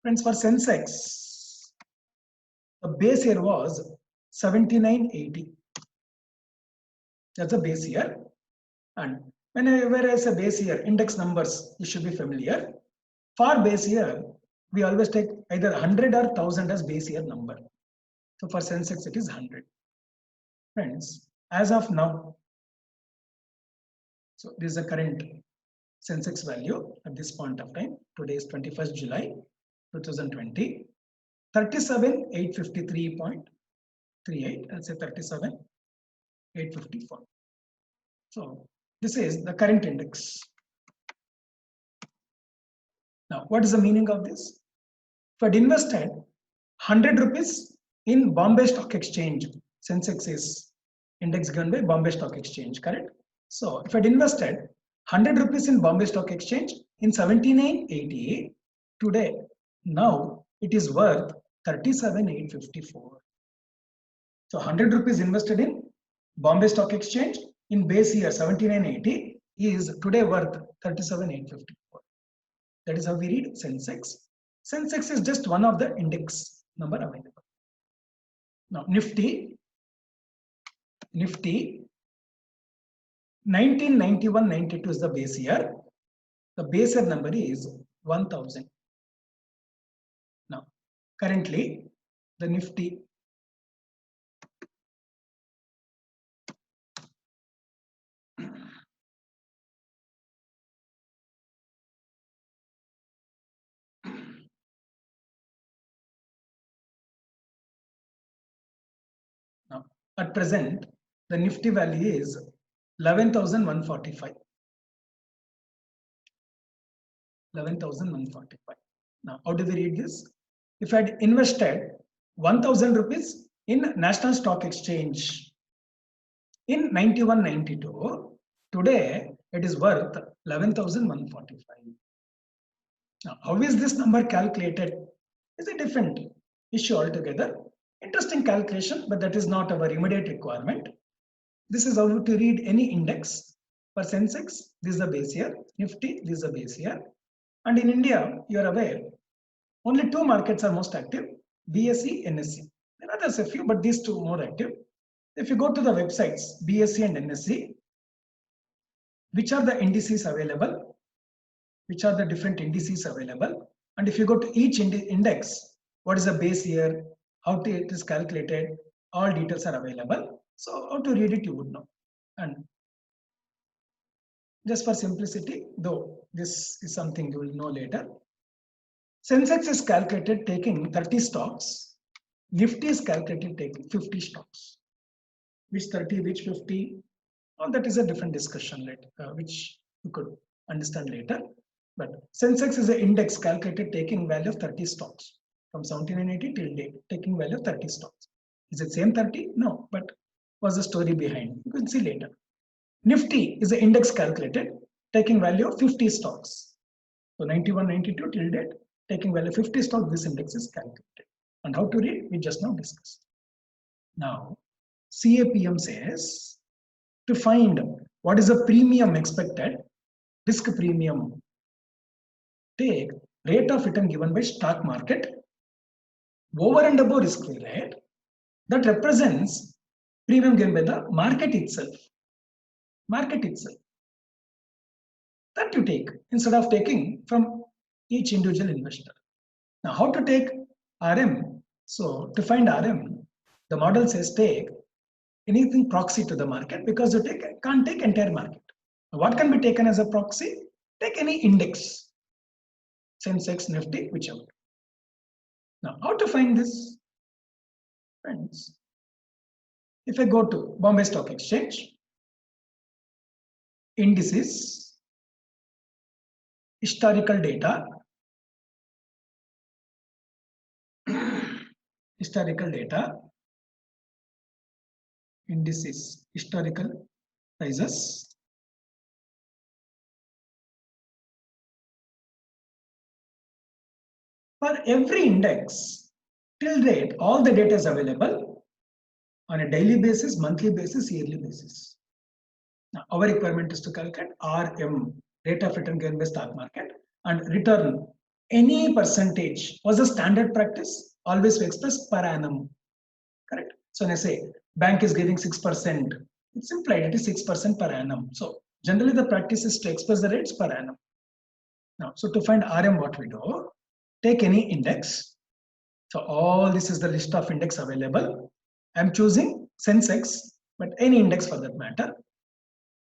Friends, for Sensex, the base year was 7980. That's a base year. And whenever I say base year, index numbers, you should be familiar. For base year, we always take either 100 or 1000 as base year number. So for Sensex, it is 100. Friends, as of now, so this is the current Sensex value at this point of time. Today is 21st July 2020. 37,853.38. I'll say 37,854. So this is the current index. Now, what is the meaning of this? If I'd invested 100 rupees in Bombay Stock Exchange, Sensex is index given by Bombay Stock Exchange, correct? So if I'd invested 100 rupees in Bombay Stock Exchange in 79.80, today, now it is worth 37,854. So 100 rupees invested in Bombay Stock Exchange in base year 79.80 is today worth 37,854. That is how we read Sensex. Sensex is just one of the index number available. Now Nifty 1991-92 is the base year. The base year number is 1000. Now currently the Nifty now at present the Nifty value is 11,145. 11,145. Now, how do we read this? If I had invested 1,000 rupees in National Stock Exchange in 91-92, today it is worth 11,145. Now, how is this number calculated? Is a different issue altogether. Interesting calculation, but that is not our immediate requirement. This is how to read any index. For Sensex, this is the base year. Nifty, this is the base year. And in India, you are aware, only two markets are most active, BSE, NSE. There are others a few, but these two more active. If you go to the websites, BSE and NSE, which are the indices available, which are the different indices available, and if you go to each index, what is the base year, how it is calculated, all details are available. So how to read it, you would know. And just for simplicity, though this is something you will know later, Sensex is calculated taking 30 stocks. Nifty is calculated taking 50 stocks. Which 30, which 50? Well, that is a different discussion later, which you could understand later. But Sensex is an index calculated taking value of 30 stocks from 1780 till date, taking value of 30 stocks. Is it same 30? No, but what's the story behind? You can see later. Nifty is an index calculated taking value of 50 stocks. So 91-92 till date, taking value 50 stocks, this index is calculated. And how to read, we just now discussed. Now, CAPM says to find what is the premium expected, risk premium, take rate of return given by stock market over and above risk-free rate that represents premium given by the market itself. Market itself. That you take instead of taking from each individual investor. Now, how to take RM? So, to find RM, the model says take anything proxy to the market because you can't take entire market. Now, what can be taken as a proxy? Take any index, Sensex, Nifty, whichever. Now, how to find this? Friends, if I go to Bombay Stock Exchange, indices, historical data, indices, historical prices. For every index, till date, all the data is available on a daily basis, monthly basis, yearly basis. Now, our requirement is to calculate RM, rate of return given by stock market, and return any percentage. Was a standard practice? Always we express per annum. Correct? So when I say bank is giving 6%, it's implied it is 6% per annum. So generally the practice is to express the rates per annum. Now, so to find RM, what we do, take any index, So all this is the list of index available. I'm choosing Sensex, but any index for that matter.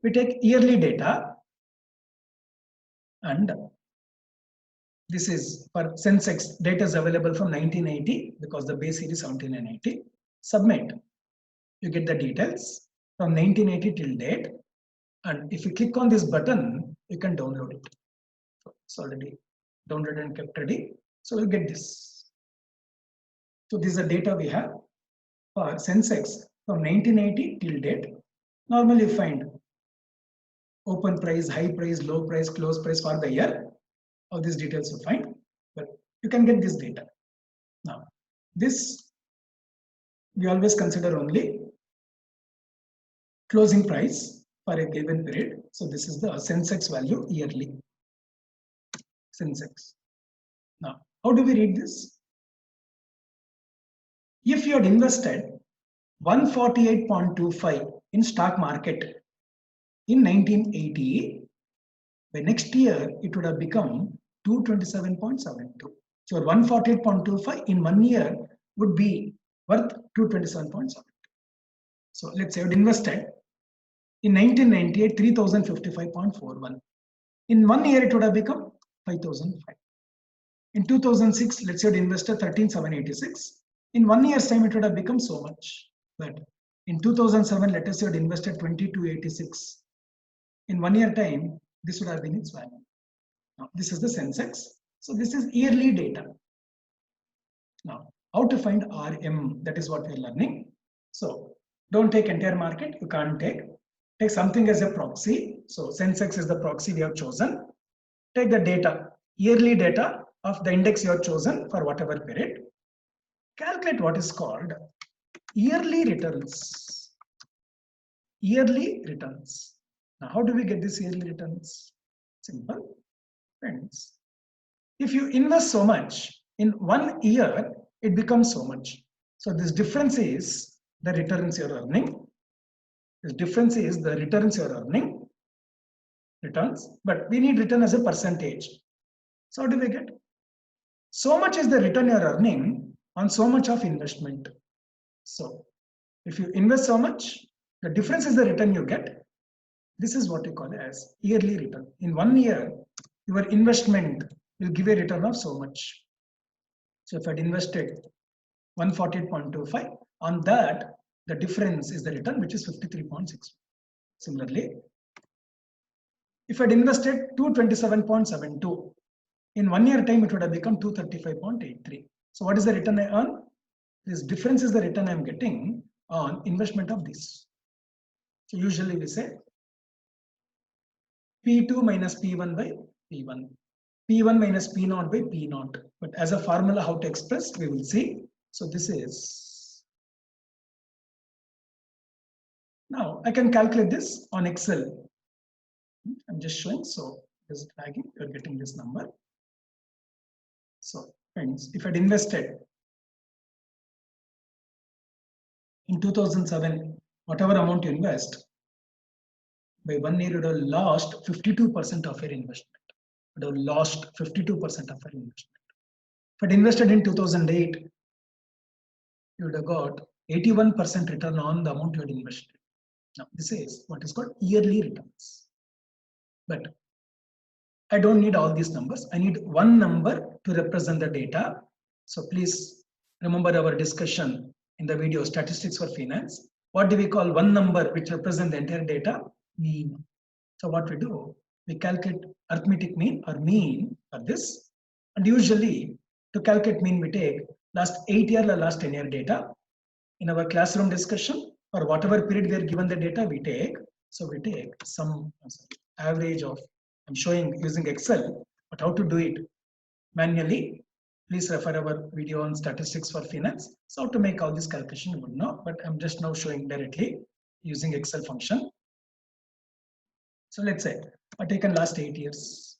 We take yearly data, and this is for Sensex. Data is available from 1980 because the base year is 1780. Submit. You get the details from 1980 till date. And if you click on this button, you can download it. So it's already downloaded and kept ready. So you get this. So this is the data we have for Sensex from 1980 till date. Normally you find open price, high price, low price, close price for the year. All these details you find, but you can get this data. Now, this we always consider only closing price for a given period. So this is the Sensex value yearly. Sensex. Now, how do we read this? If you had invested 148.25 in stock market in 1980, by next year it would have become 227.72. So 148.25 in 1 year would be worth 227.72. So let's say you had invested in 1998 3055.41. In 1 year it would have become 5005. In 2006, let's say you had invested 13786. In 1 year's time it would have become so much. But in 2007, let us say you had invested 2286. In 1 year time, this would have been its value. Now, this is the Sensex. So this is yearly data. Now, how to find RM? That is what we are learning. So don't take entire market. You can't take. Take something as a proxy. So Sensex is the proxy we have chosen. Take the data, yearly data of the index you have chosen for whatever period. Calculate what is called yearly returns. Yearly returns. Now, how do we get this yearly returns? Simple. Friends, if you invest so much in 1 year, it becomes so much. So this difference is the returns you're earning. This difference is the returns you're earning. Returns, but we need return as a percentage. So how do we get? So much is the return you're earning on so much of investment. So if you invest so much, the difference is the return you get. This is what you call as yearly return. In 1 year, your investment will give a return of so much. So if I had invested 148.25, on that, the difference is the return, which is 53.6. Similarly, if I had invested 227.72, in 1 year time, it would have become 235.83. So what is the return I earn? This difference is the return I'm getting on investment of this. So usually we say P2 minus P1 by P1. P1 minus P0 by P0. But as a formula, how to express, we will see. So this is. Now I can calculate this on Excel. I'm just showing. So this is lagging. You're getting this number. So friends, if I'd invested in 2007, whatever amount you invest, by 1 year you would have lost 52% of your investment. You would have lost 52% of your investment. If I'd invested in 2008, you would have got 81% return on the amount you had invested. Now, this is what is called yearly returns. But I don't need all these numbers. I need one number to represent the data. So please remember our discussion in the video Statistics for Finance. What do we call one number which represents the entire data? Mean. So what we do, we calculate arithmetic mean or mean for this. And usually to calculate mean, we take last 8 year or last 10 year data. In our classroom discussion or whatever period we are given the data, we take. So we take some average of, I'm showing using Excel, but how to do it manually, please refer our video on Statistics for Finance. So how to make all this calculation you would know, but I'm just now showing directly using Excel function. So let's say I've taken last 8 years.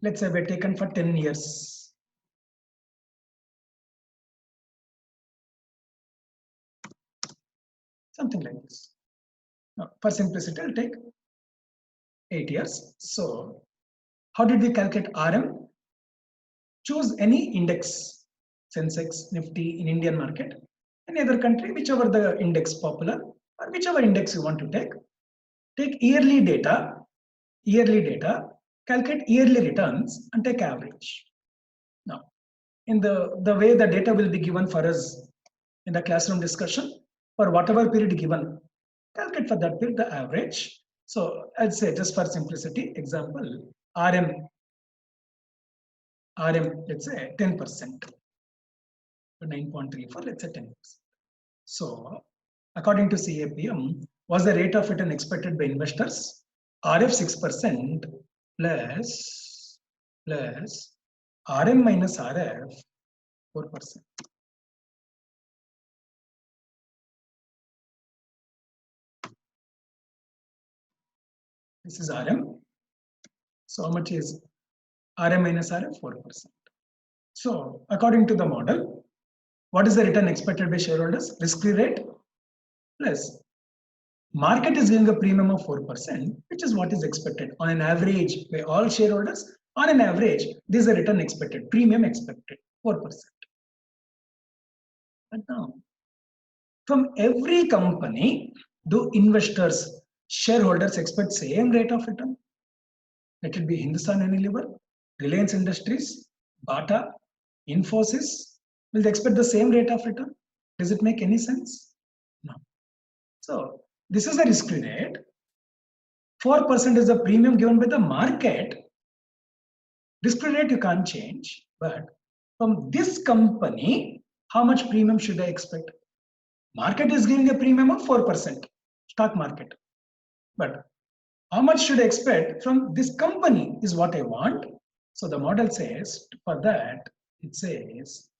Let's say we're taken for 10 years. Something like this. Now, for simplicity, I'll take 8 years. So how did we calculate RM? choose any index, Sensex, Nifty in Indian market, any other country, whichever the index popular or whichever index you want to take. Take yearly data, calculate yearly returns and take average. Now, in the way the data will be given for us in the classroom discussion, for whatever period given, calculate for that period the average. So I'd say just for simplicity, example, RM, let's say 10%, 9.34, let's say 10%. So according to CAPM, was the rate of return expected by investors? RF 6% plus RM minus RF 4%. This is RM. So how much is RM minus RF? 4%. So according to the model, what is the return expected by shareholders? Risk-free rate plus market is giving a premium of 4%, which is what is expected on an average by all shareholders. On an average, this is the return expected, premium expected, 4%. But now, from every company, do investors, shareholders expect same rate of return? Let it be Hindustan Unilever, Reliance Industries, Bata, Infosys. Will they expect the same rate of return? Does it make any sense? No. So this is the risk-free rate. 4% is the premium given by the market. Risk-free rate you can't change, but from this company, how much premium should I expect? Market is giving a premium of 4%, stock market. But how much should I expect from this company is what I want. So the model says for that, it says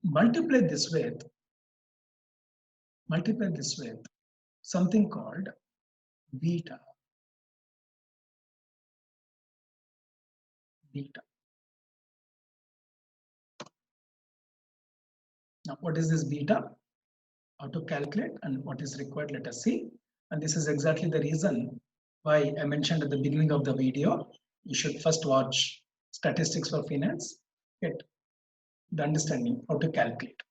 multiply this with something called beta. Now, what is this beta? How to calculate and what is required, let us see. And this is exactly the reason why I mentioned at the beginning of the video, you should first watch statistics for finance, get the understanding how to calculate.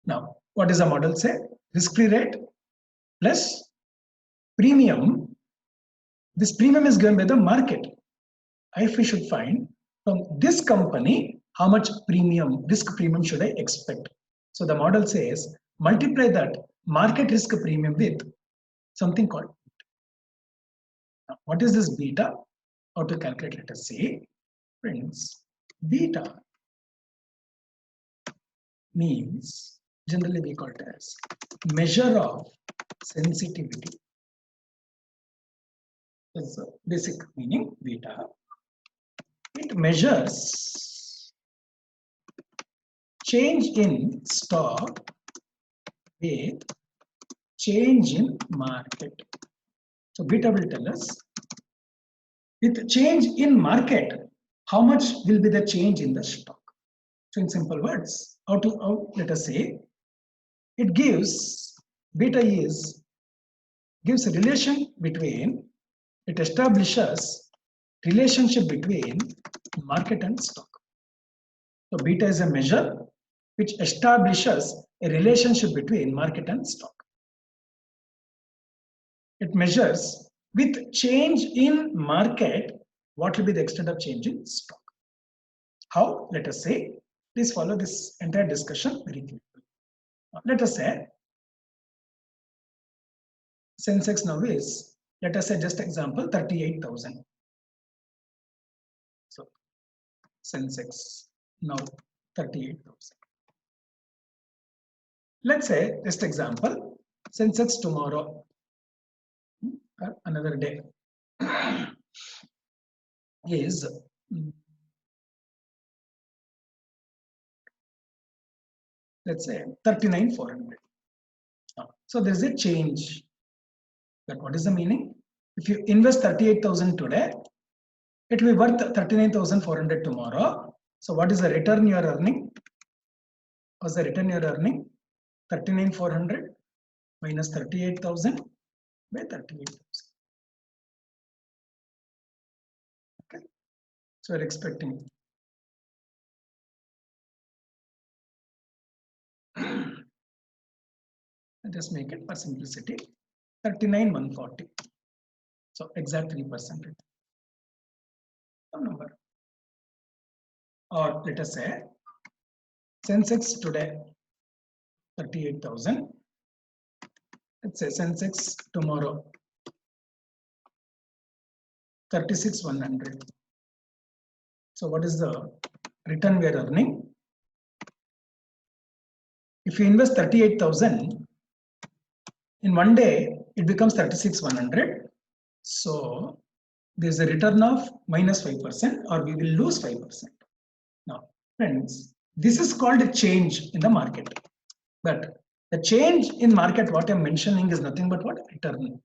Now, what does the model say? Risk-free rate plus premium. This premium is given by the market. If we should find from this company, how much risk premium should I expect? So the model says, multiply that market risk premium with something called beta. Now, what is this beta? How to calculate? Let us see. Friends, beta means, generally we call it as measure of sensitivity. That's the basic meaning, beta. It measures change in stock with change in market. So beta will tell us with change in market, how much will be the change in the stock. So in simple words, let us say, it gives a relation between, it establishes relationship between market and stock. So beta is a measure which establishes a relationship between market and stock. It measures with change in market, what will be the extent of change in stock. How? Let us say, please follow this entire discussion very clearly. Let us say, Sensex now is, let us say just example, 38,000. So Sensex now 38,000. Let's say, just example, Sensex tomorrow, another day, is let's say 39,400. So there's a change. But what is the meaning? If you invest 38,000 today, it will be worth 39,400 tomorrow. So what is the return you are earning? What's the return you are earning? 39,400 minus 38,000 by 38,000. Okay. So we're expecting I'll just make it for simplicity 39,140. So exact 3% return. Some number. Or let us say Sensex today 38,000. Let's say Sensex tomorrow 36,100. So what is the return we are earning? If you invest 38,000 in one day, it becomes 36,100. So there's a return of minus 5%, or we will lose 5%. Now, friends, this is called a change in the market. But the change in market, what I'm mentioning is nothing but what? Return.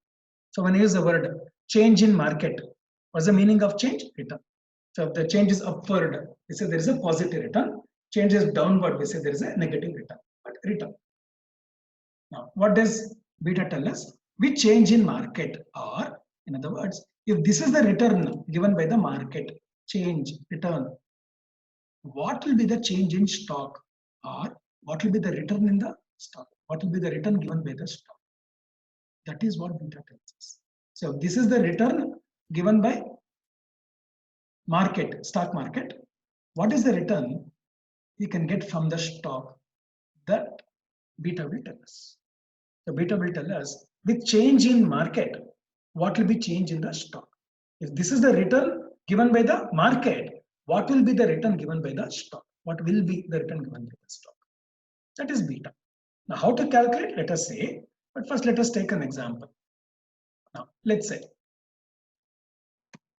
So when I use the word change in market, what's the meaning of change? Return. So if the change is upward, we say there is a positive return. Change is downward, we say there is a negative return. But return. Now, what does beta tell us? We change in market, or in other words, if this is the return given by the market, change, return, what will be the change in stock, or what will be the return in the stock? What will be the return given by the stock? That is what beta tells us. So this is the return given by market, stock market. What is the return we can get from the stock? That beta will tell us. So beta will tell us with change in market, what will be change in the stock? If this is the return given by the market, what will be the return given by the stock? What will be the return given by the stock? That is beta. Now, how to calculate? Let us say, but first let us take an example. Now, let's say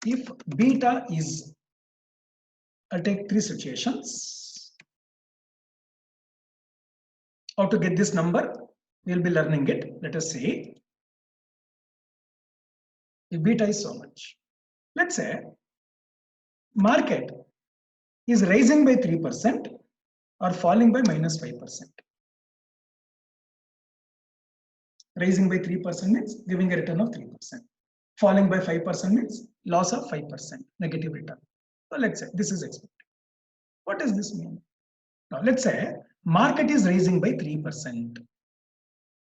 if beta is, I'll take three situations. How to get this number? We'll be learning it. Let us say if beta is so much. Let's say market is rising by 3% or falling by minus 5%. Rising by 3% means giving a return of 3%. Falling by 5% means loss of 5%, negative return. So let's say this is expected. What does this mean? Now let's say market is rising by 3%.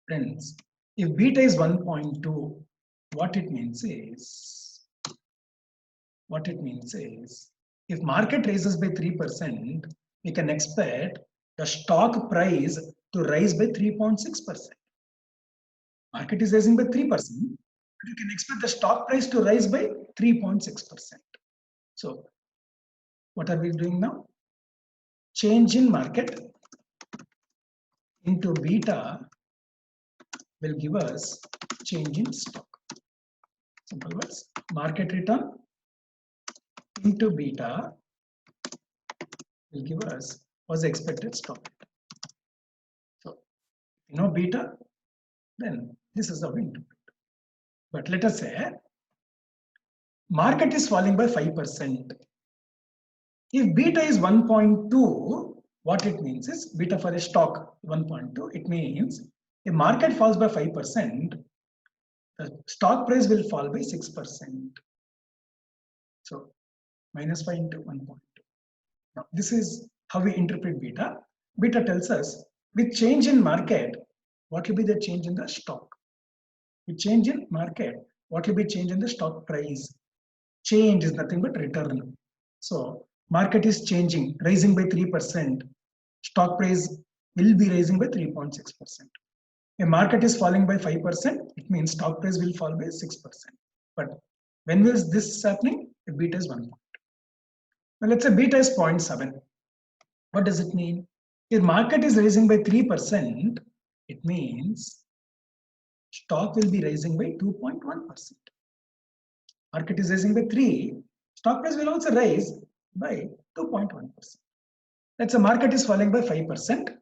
Friends, if beta is 1.2, what it means is if market rises by 3%, we can expect the stock price to rise by 3.6%. Market is rising by 3%, but you can expect the stock price to rise by 3.6%. So what are we doing now? Change in market into beta will give us change in stock. Simple words. Market return into beta will give us what's the expected stock return. So you know beta, then this is how we interpret. But let us say market is falling by 5%. If beta is 1.2, what it means is beta for a stock 1.2. It means if market falls by 5%, the stock price will fall by 6%. So minus 5 into 1.2. Now this is how we interpret beta. Beta tells us with change in market, what will be the change in the stock? With change in market, what will be change in the stock price? Change is nothing but return. So market is changing, rising by 3%. Stock price will be rising by 3.6%. If market is falling by 5%, it means stock price will fall by 6%. But when is this happening? If beta is 1. Now let's say beta is 0.7. What does it mean? If market is rising by 3%, it means stock will be rising by 2.1%. Market is rising by 3, stock price will also rise by 2.1%. Let's say market is falling by 5%.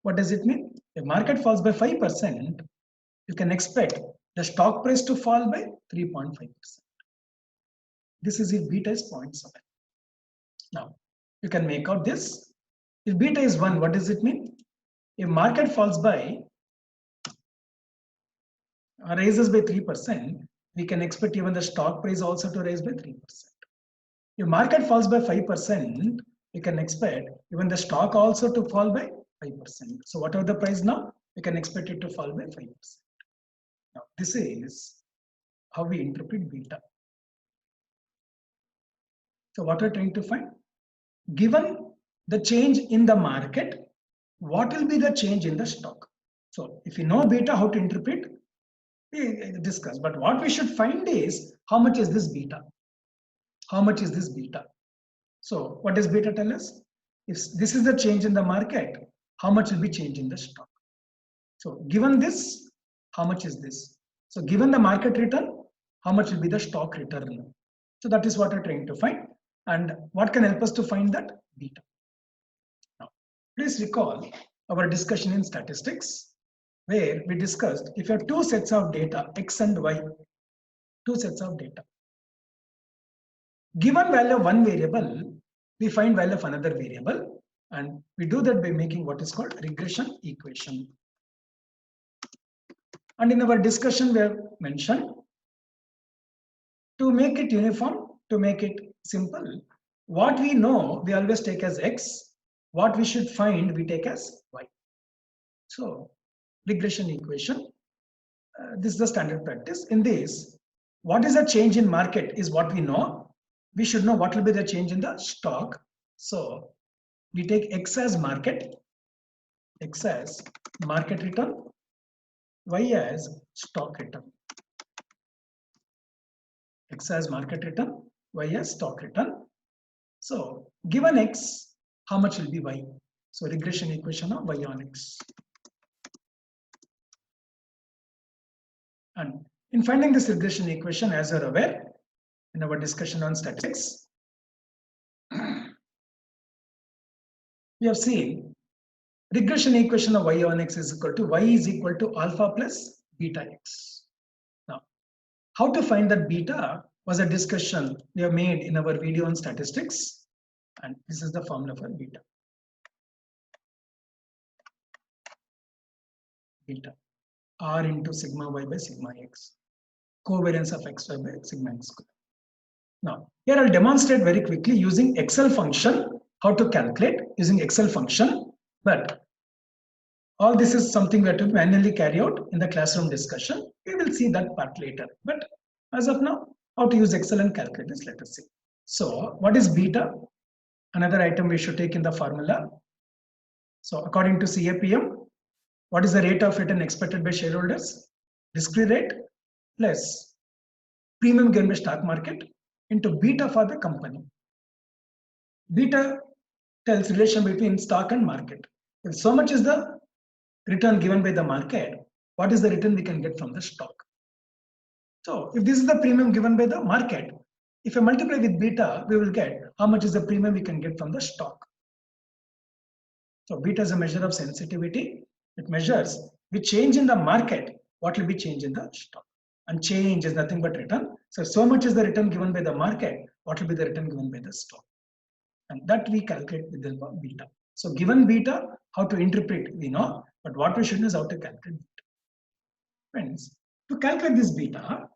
What does it mean? If market falls by 5%, you can expect the stock price to fall by 3.5%. This is if beta is 0.7. Now, you can make out this. If beta is 1, what does it mean? If market falls by or rises by 3%, we can expect even the stock price also to rise by 3%. If market falls by 5%, we can expect even the stock also to fall by 5%. So what are the price now? we can expect it to fall by 5%. Now, this is how we interpret beta. So what we're trying to find, given the change in the market, what will be the change in the stock? So if you know beta, how to interpret, we discuss. But what we should find is how much is this beta? How much is this beta? So what does beta tell us? If this is the change in the market, how much will be change in the stock? So given this, how much is this? So given the market return, how much will be the stock return? So that is what we're trying to find. And what can help us to find that? Beta. Now, please recall our discussion in statistics, where we discussed if you have two sets of data, X and Y, two sets of data. Given value of one variable, we find value of another variable, and we do that by making what is called regression equation. And in our discussion, we have mentioned to make it uniform, to make it simple, what we know, we always take as X. What we should find, we take as Y. So, regression equation, this is the standard practice. In this, what is the change in market is what we know. We should know what will be the change in the stock. So, we take X as market return, Y as stock return. X as market return, Y as stock return. So given X, how much will be Y? So regression equation of Y on X. And in finding this regression equation, as you're aware, in our discussion on statistics, we have seen regression equation of Y on X is equal to Y is equal to alpha plus beta X. Now, how to find that beta was a discussion we have made in our video on statistics, and this is the formula for beta. Beta R into sigma Y by sigma X, covariance of XY by sigma X square. Now, here I'll demonstrate very quickly using Excel function how to calculate using Excel function, but all this is something we have to manually carry out in the classroom discussion. We will see that part later, but as of now, how to use Excel and calculate this, let us see. So what is beta? Another item we should take in the formula. So according to CAPM, what is the rate of return expected by shareholders? Risk-free rate plus premium given by stock market into beta for the company. Beta tells relation between stock and market. If so much is the return given by the market, what is the return we can get from the stock? So if this is the premium given by the market, if I multiply with beta, we will get how much is the premium we can get from the stock. So beta is a measure of sensitivity. It measures with change in the market, what will be change in the stock. And change is nothing but return. So much is the return given by the market, what will be the return given by the stock. And that we calculate with the help of beta. So given beta, how to interpret, we know, but what we should know is how to calculate beta. Friends, to calculate this beta,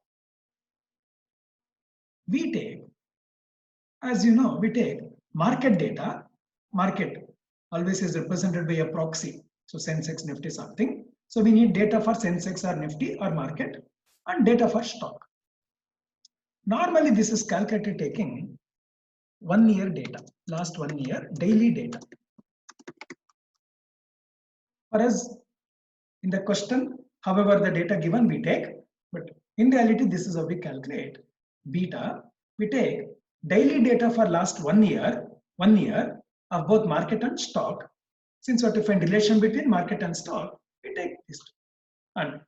we take, as you know, we take market data. Market always is represented by a proxy. So Sensex, Nifty, something. So we need data for Sensex or Nifty or market and data for stock. Normally this is calculated taking 1 year data, last 1 year daily data. For us in the question, however the data given we take, but in reality this is how we calculate beta. We take daily data for last 1 year of both market and stock. Since we have to find relation between market and stock, we take this. And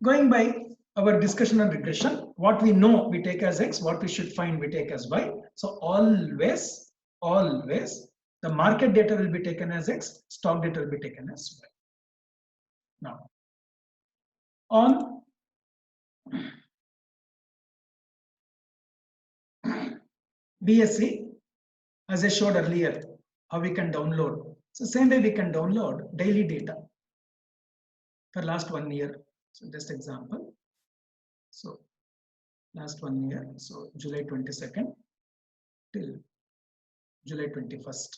going by our discussion on regression, what we know we take as X, what we should find we take as Y. So always the market data will be taken as X, stock data will be taken as Y. Now, on BSE, as I showed earlier, how we can download. So same way we can download daily data for last 1 year. So just example. So last 1 year, so July 22nd till July 21st.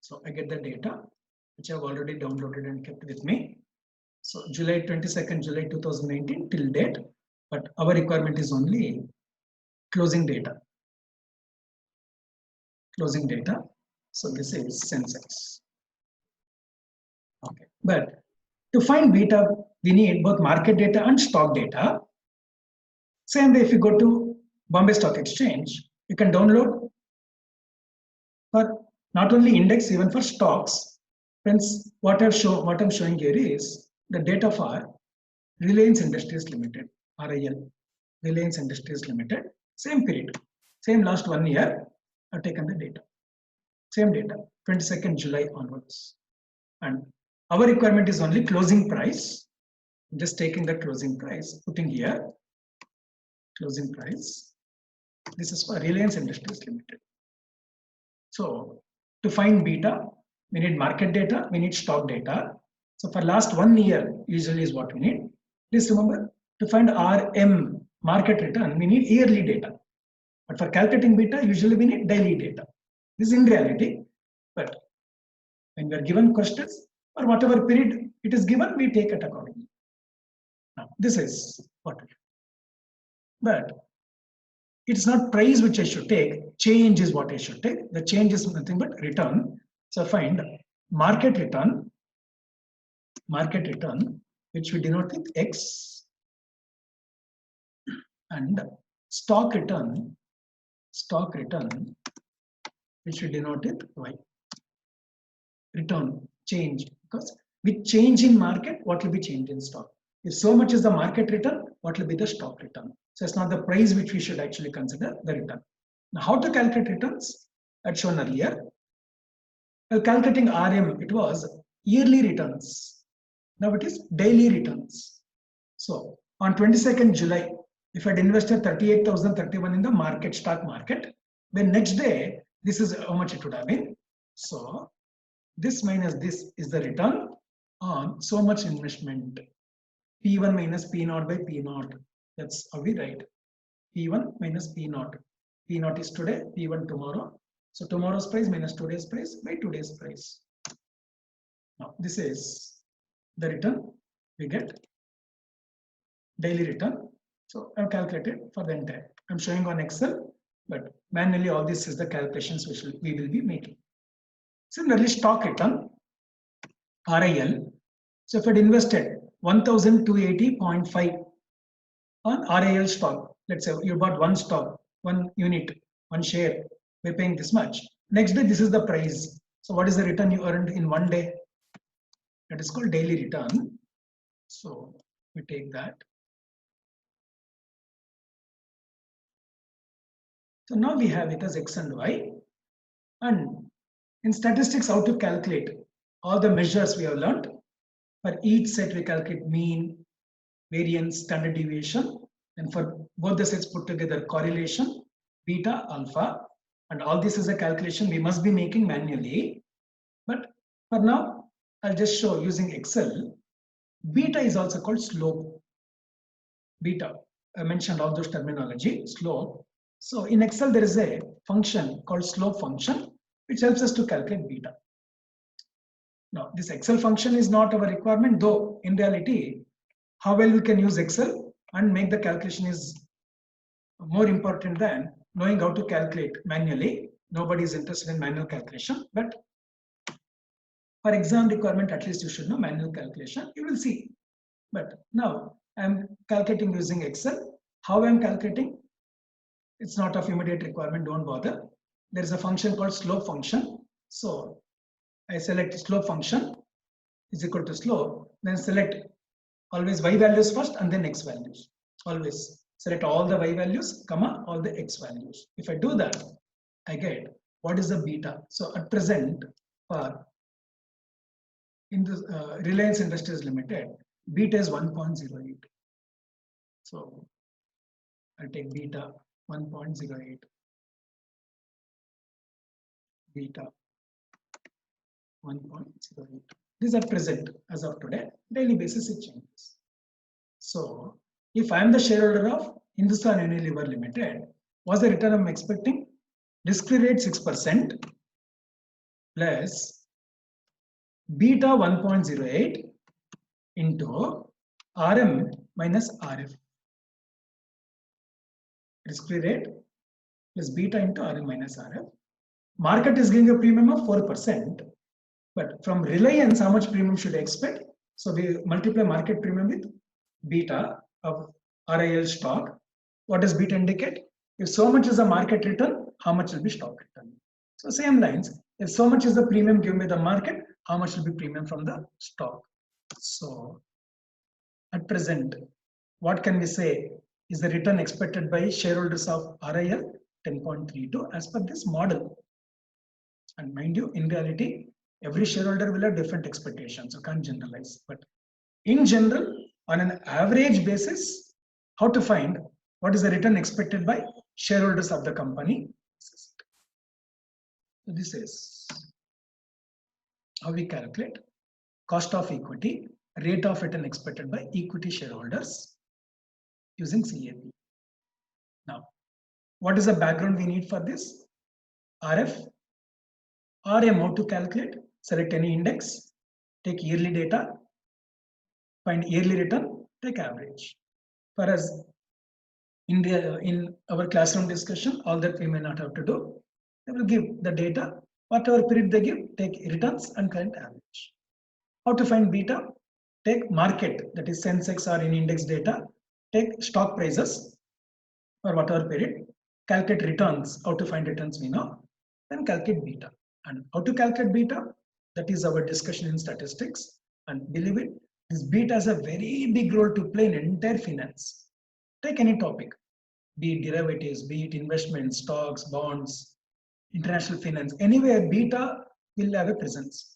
So I get the data, which I've already downloaded and kept with me. So July 22nd, July 2019 till date, but our requirement is only closing data. Closing data. So this is Sensex. Okay, but to find beta, we need both market data and stock data. Same way, if you go to Bombay Stock Exchange, you can download for not only index, even for stocks. Friends, what I'm showing here is the data for Reliance Industries Limited, RIL, Reliance Industries Limited, same period, same last 1 year, I've taken the data. Same data, 22nd July onwards. And our requirement is only closing price. I'm just taking the closing price, putting here, closing price. This is for Reliance Industries Limited. So to find beta, we need market data, we need stock data. So for last 1 year, usually is what we need. Please remember, to find RM, market return, we need yearly data. But for calculating beta, usually we need daily data. This is in reality, but when we are given questions or whatever period it is given, we take it accordingly. Now, this is what we do. But it's not price which I should take, change is what I should take. The change is nothing but return. So find market return, which we denote with X, and stock return, which we denote with Y. Return, change, because with change in market, what will be change in stock? If so much is the market return, what will be the stock return? So it's not the price which we should actually consider the return. Now, how to calculate returns? I'd shown earlier. While calculating RM, it was yearly returns. Now it is daily returns. So on 22nd July, if I'd invested 38,031 in the market, stock market, then next day, this is how much it would have been. So this minus this is the return on so much investment. P1 minus P0 by P0. That's how we write. P1 minus P0. P0 is today, P1 tomorrow. So tomorrow's price minus today's price by today's price. Now this is the return we get. Daily return. So I've calculated for the entire. I'm showing on Excel, but manually all this is the calculations which we will be making. Similarly, stock return, RIL. So if I'd invested 1,280.5 on RIL stock, let's say you bought one stock, one unit, one share, we're paying this much. Next day, this is the price. So what is the return you earned in 1 day? That is called daily return. So we take that. So now we have it as X and Y. And in statistics, how to calculate all the measures we have learned. For each set, we calculate mean, variance, standard deviation. And for both the sets put together, correlation, beta, alpha. And all this is a calculation we must be making manually. But for now, I'll just show using Excel. Beta is also called slope. Beta, I mentioned all those terminology, slope. So in Excel, there is a function called slope function, which helps us to calculate beta. Now, this Excel function is not our requirement, though in reality, how well we can use Excel and make the calculation is more important than knowing how to calculate manually. Nobody is interested in manual calculation, but for exam requirement, at least you should know manual calculation. You will see. But now I'm calculating using Excel. How I'm calculating? It's not of immediate requirement, don't bother. There is a function called slope function. So I select slope function is equal to slope, then select always y values first and then x values. Always select all the y values, comma, all the x values. If I do that, I get what is the beta. So at present, for in the Reliance Industries Limited, beta is 1.08. So I'll take beta 1.08. Beta 1.08. These are present as of today. Daily basis it changes. So if I am the shareholder of Hindustan Unilever Limited, what's the return I'm expecting? Risk-free rate 6% plus beta 1.08 into RM minus RF. Risk-free rate plus beta into RM minus RF. Market is giving a premium of 4%. But from Reliance, how much premium should I expect? So we multiply market premium with beta of RIL stock. What does beta indicate? If so much is the market return, how much will be stock return? So same lines, if so much is the premium given by the market, how much will be premium from the stock? So at present, what can we say is the return expected by shareholders of RIL? 10.32 as per this model. And mind you, in reality, every shareholder will have different expectations, so can't generalize. But in general, on an average basis, how to find what is the return expected by shareholders of the company? So this is how we calculate cost of equity, rate of return expected by equity shareholders using CAP. Now, what is the background we need for this? RF, RM, how to calculate? Select any index, take yearly data, find yearly return, take average. For us, in our classroom discussion, all that we may not have to do. They will give the data, whatever period they give, take returns and current average. How to find beta? Take market, that is Sensex or in index data, take stock prices for whatever period, calculate returns. How to find returns we know, then calculate beta. And how to calculate beta? That is our discussion in statistics. And believe it, this beta has a very big role to play in entire finance. Take any topic, be it derivatives, be it investments, stocks, bonds, international finance, anywhere beta will have a presence.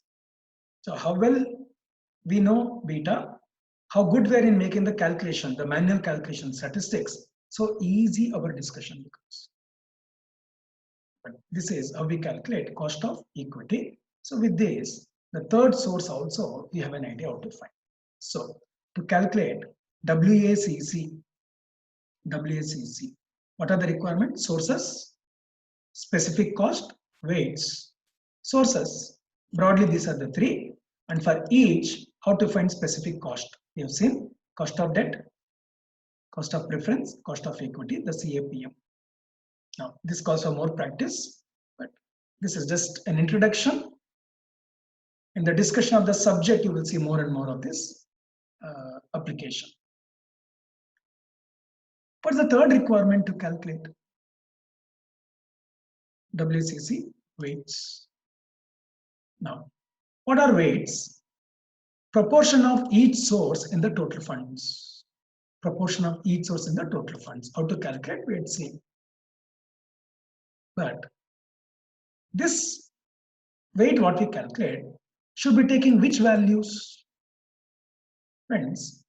So how well we know beta, how good we are in making the calculation, the manual calculation, statistics, so easy our discussion becomes. But this is how we calculate cost of equity. So with this, the third source also, we have an idea how to find. So to calculate WACC, what are the requirements? Sources, specific cost, weights. Sources, broadly these are the three. And for each, how to find specific cost? We have seen cost of debt, cost of preference, cost of equity, the CAPM. Now, this calls for more practice, but this is just an introduction. In the discussion of the subject, you will see more and more of this application. What's the third requirement to calculate WACC? Weights. Now, what are weights? Proportion of each source in the total funds. Proportion of each source in the total funds. How to calculate? We'll see. But this weight, what we calculate, should be taking which values? Friends,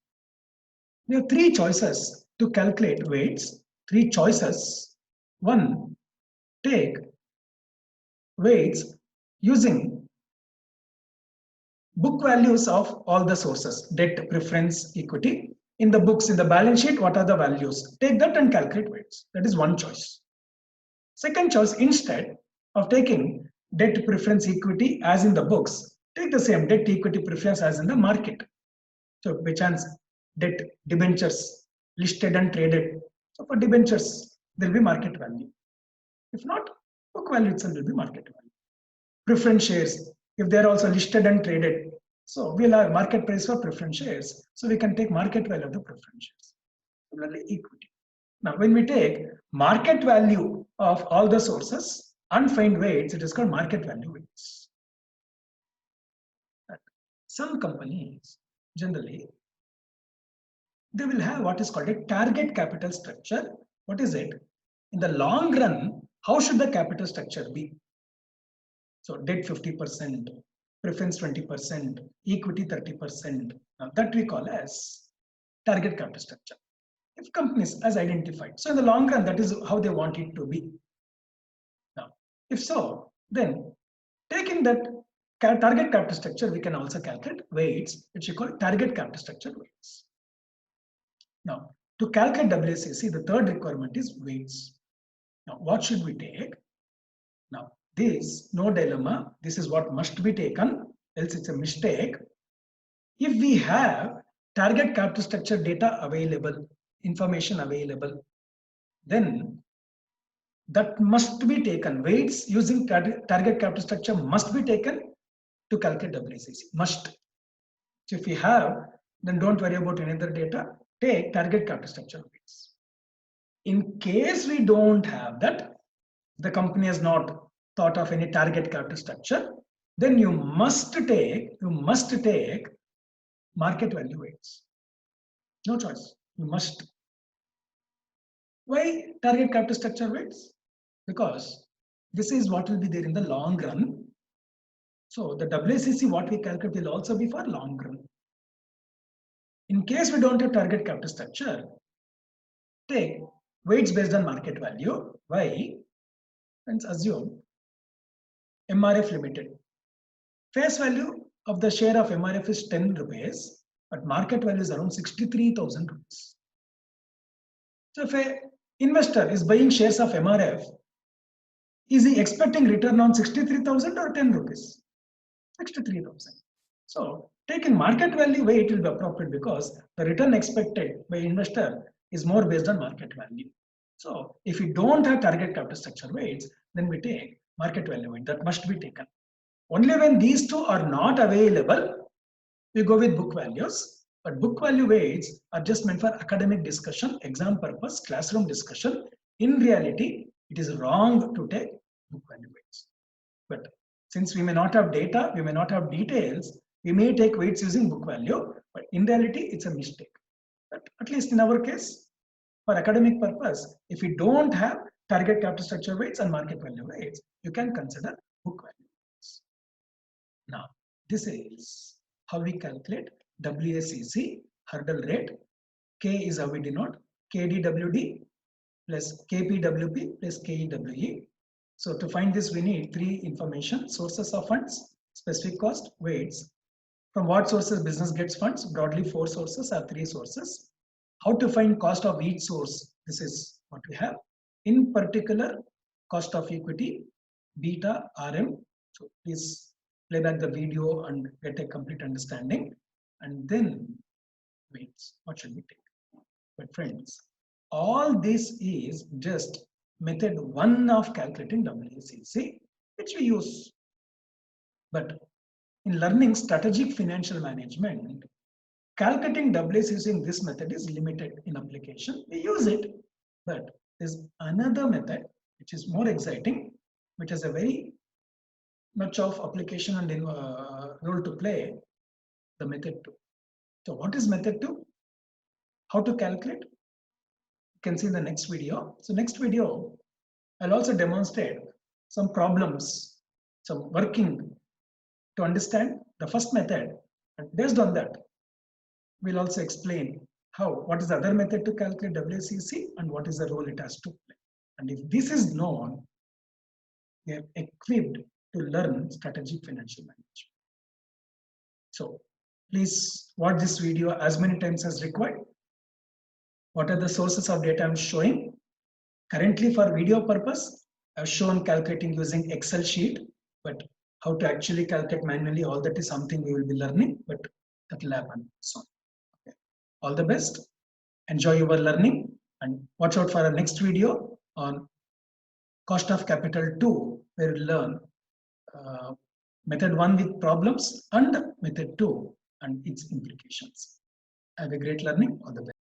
we have three choices to calculate weights. Three choices. One, take weights using book values of all the sources, debt, preference, equity. In the books, in the balance sheet, what are the values? Take that and calculate weights. That is one choice. Second choice, instead of taking debt, preference, equity as in the books, take the same debt, equity, preference as in the market. So by chance, debt, debentures, listed and traded. So for debentures, there will be market value. If not, book value itself will be market value. Preference shares, if they are also listed and traded, so we'll have market price for preference shares. So we can take market value of the preference shares. Similarly, equity. Now, when we take market value of all the sources and find weights, it is called market value weights. Some companies, generally, they will have what is called a target capital structure. What is it? In the long run, how should the capital structure be? So debt 50%, preference 20%, equity 30%. Now that we call as target capital structure. If companies as identified, so in the long run, that is how they want it to be. Now, if so, then taking that target capital structure, we can also calculate weights, which we call target capital structure weights. Now, to calculate WACC, the third requirement is weights. Now, what should we take? Now, this, no dilemma, this is what must be taken. else it's a mistake. If we have target capital structure data available, information available, then that must be taken. Weights using target capital structure must be taken to calculate WACC. Must. So if we have, then don't worry about any other data. Take target capital structure weights. In case we don't have that, the company has not thought of any target capital structure, then you must take market value weights. No choice. You must. Why target capital structure weights? Because this is what will be there in the long run. So the WACC what we calculate will also be for long run. In case we don't have target capital structure, take weights based on market value. Why? Let's assume MRF Limited. Face value of the share of MRF is 10 rupees, but market value is around 63,000 rupees. So if an investor is buying shares of MRF, is he expecting return on 63,000 or 10 rupees? 63,000. So taking market value weight will be appropriate because the return expected by investor is more based on market value. So if we don't have target capital structure weights, then we take market value weight. That must be taken. Only when these two are not available, we go with book values. But book value weights are just meant for academic discussion, exam purpose, classroom discussion. In reality, it is wrong to take book value weights. But since we may not have data, we may not have details, we may take weights using book value, but in reality, it's a mistake. But at least in our case, for academic purpose, if you don't have target capital structure weights and market value weights, you can consider book value weights. Now, this is how we calculate WACC hurdle rate. K is how we denote KDWD plus KPWP plus KEWE. So to find this, we need three information: sources of funds, specific cost, weights. From what sources business gets funds? Broadly 4 sources or 3 sources. How to find cost of each source? This is what we have. In particular, cost of equity, beta, RM. So please play back the video and get a complete understanding. And then weights. What should we take? But friends, all this is just method 1 of calculating WACC, which we use. But in learning strategic financial management, calculating WACC using this method is limited in application. We use it, but there's another method which is more exciting, which has a very much of application and role to play, the method 2. So what is method 2? How to calculate? You can see in the next video. So next video, I'll also demonstrate some problems, some working to understand the first method, and based on that, we'll also explain what is the other method to calculate WACC and what is the role it has to play. And if this is known, we are equipped to learn strategic financial management. So please watch this video as many times as required. What are the sources of data I'm showing? Currently for video purpose, I've shown calculating using Excel sheet, but how to actually calculate manually, all that is something we will be learning, but that will happen soon. Okay. All the best. Enjoy your learning and watch out for our next video on cost of capital 2, where we learn method 1 with problems and method 2 and its implications. Have a great learning. All the best.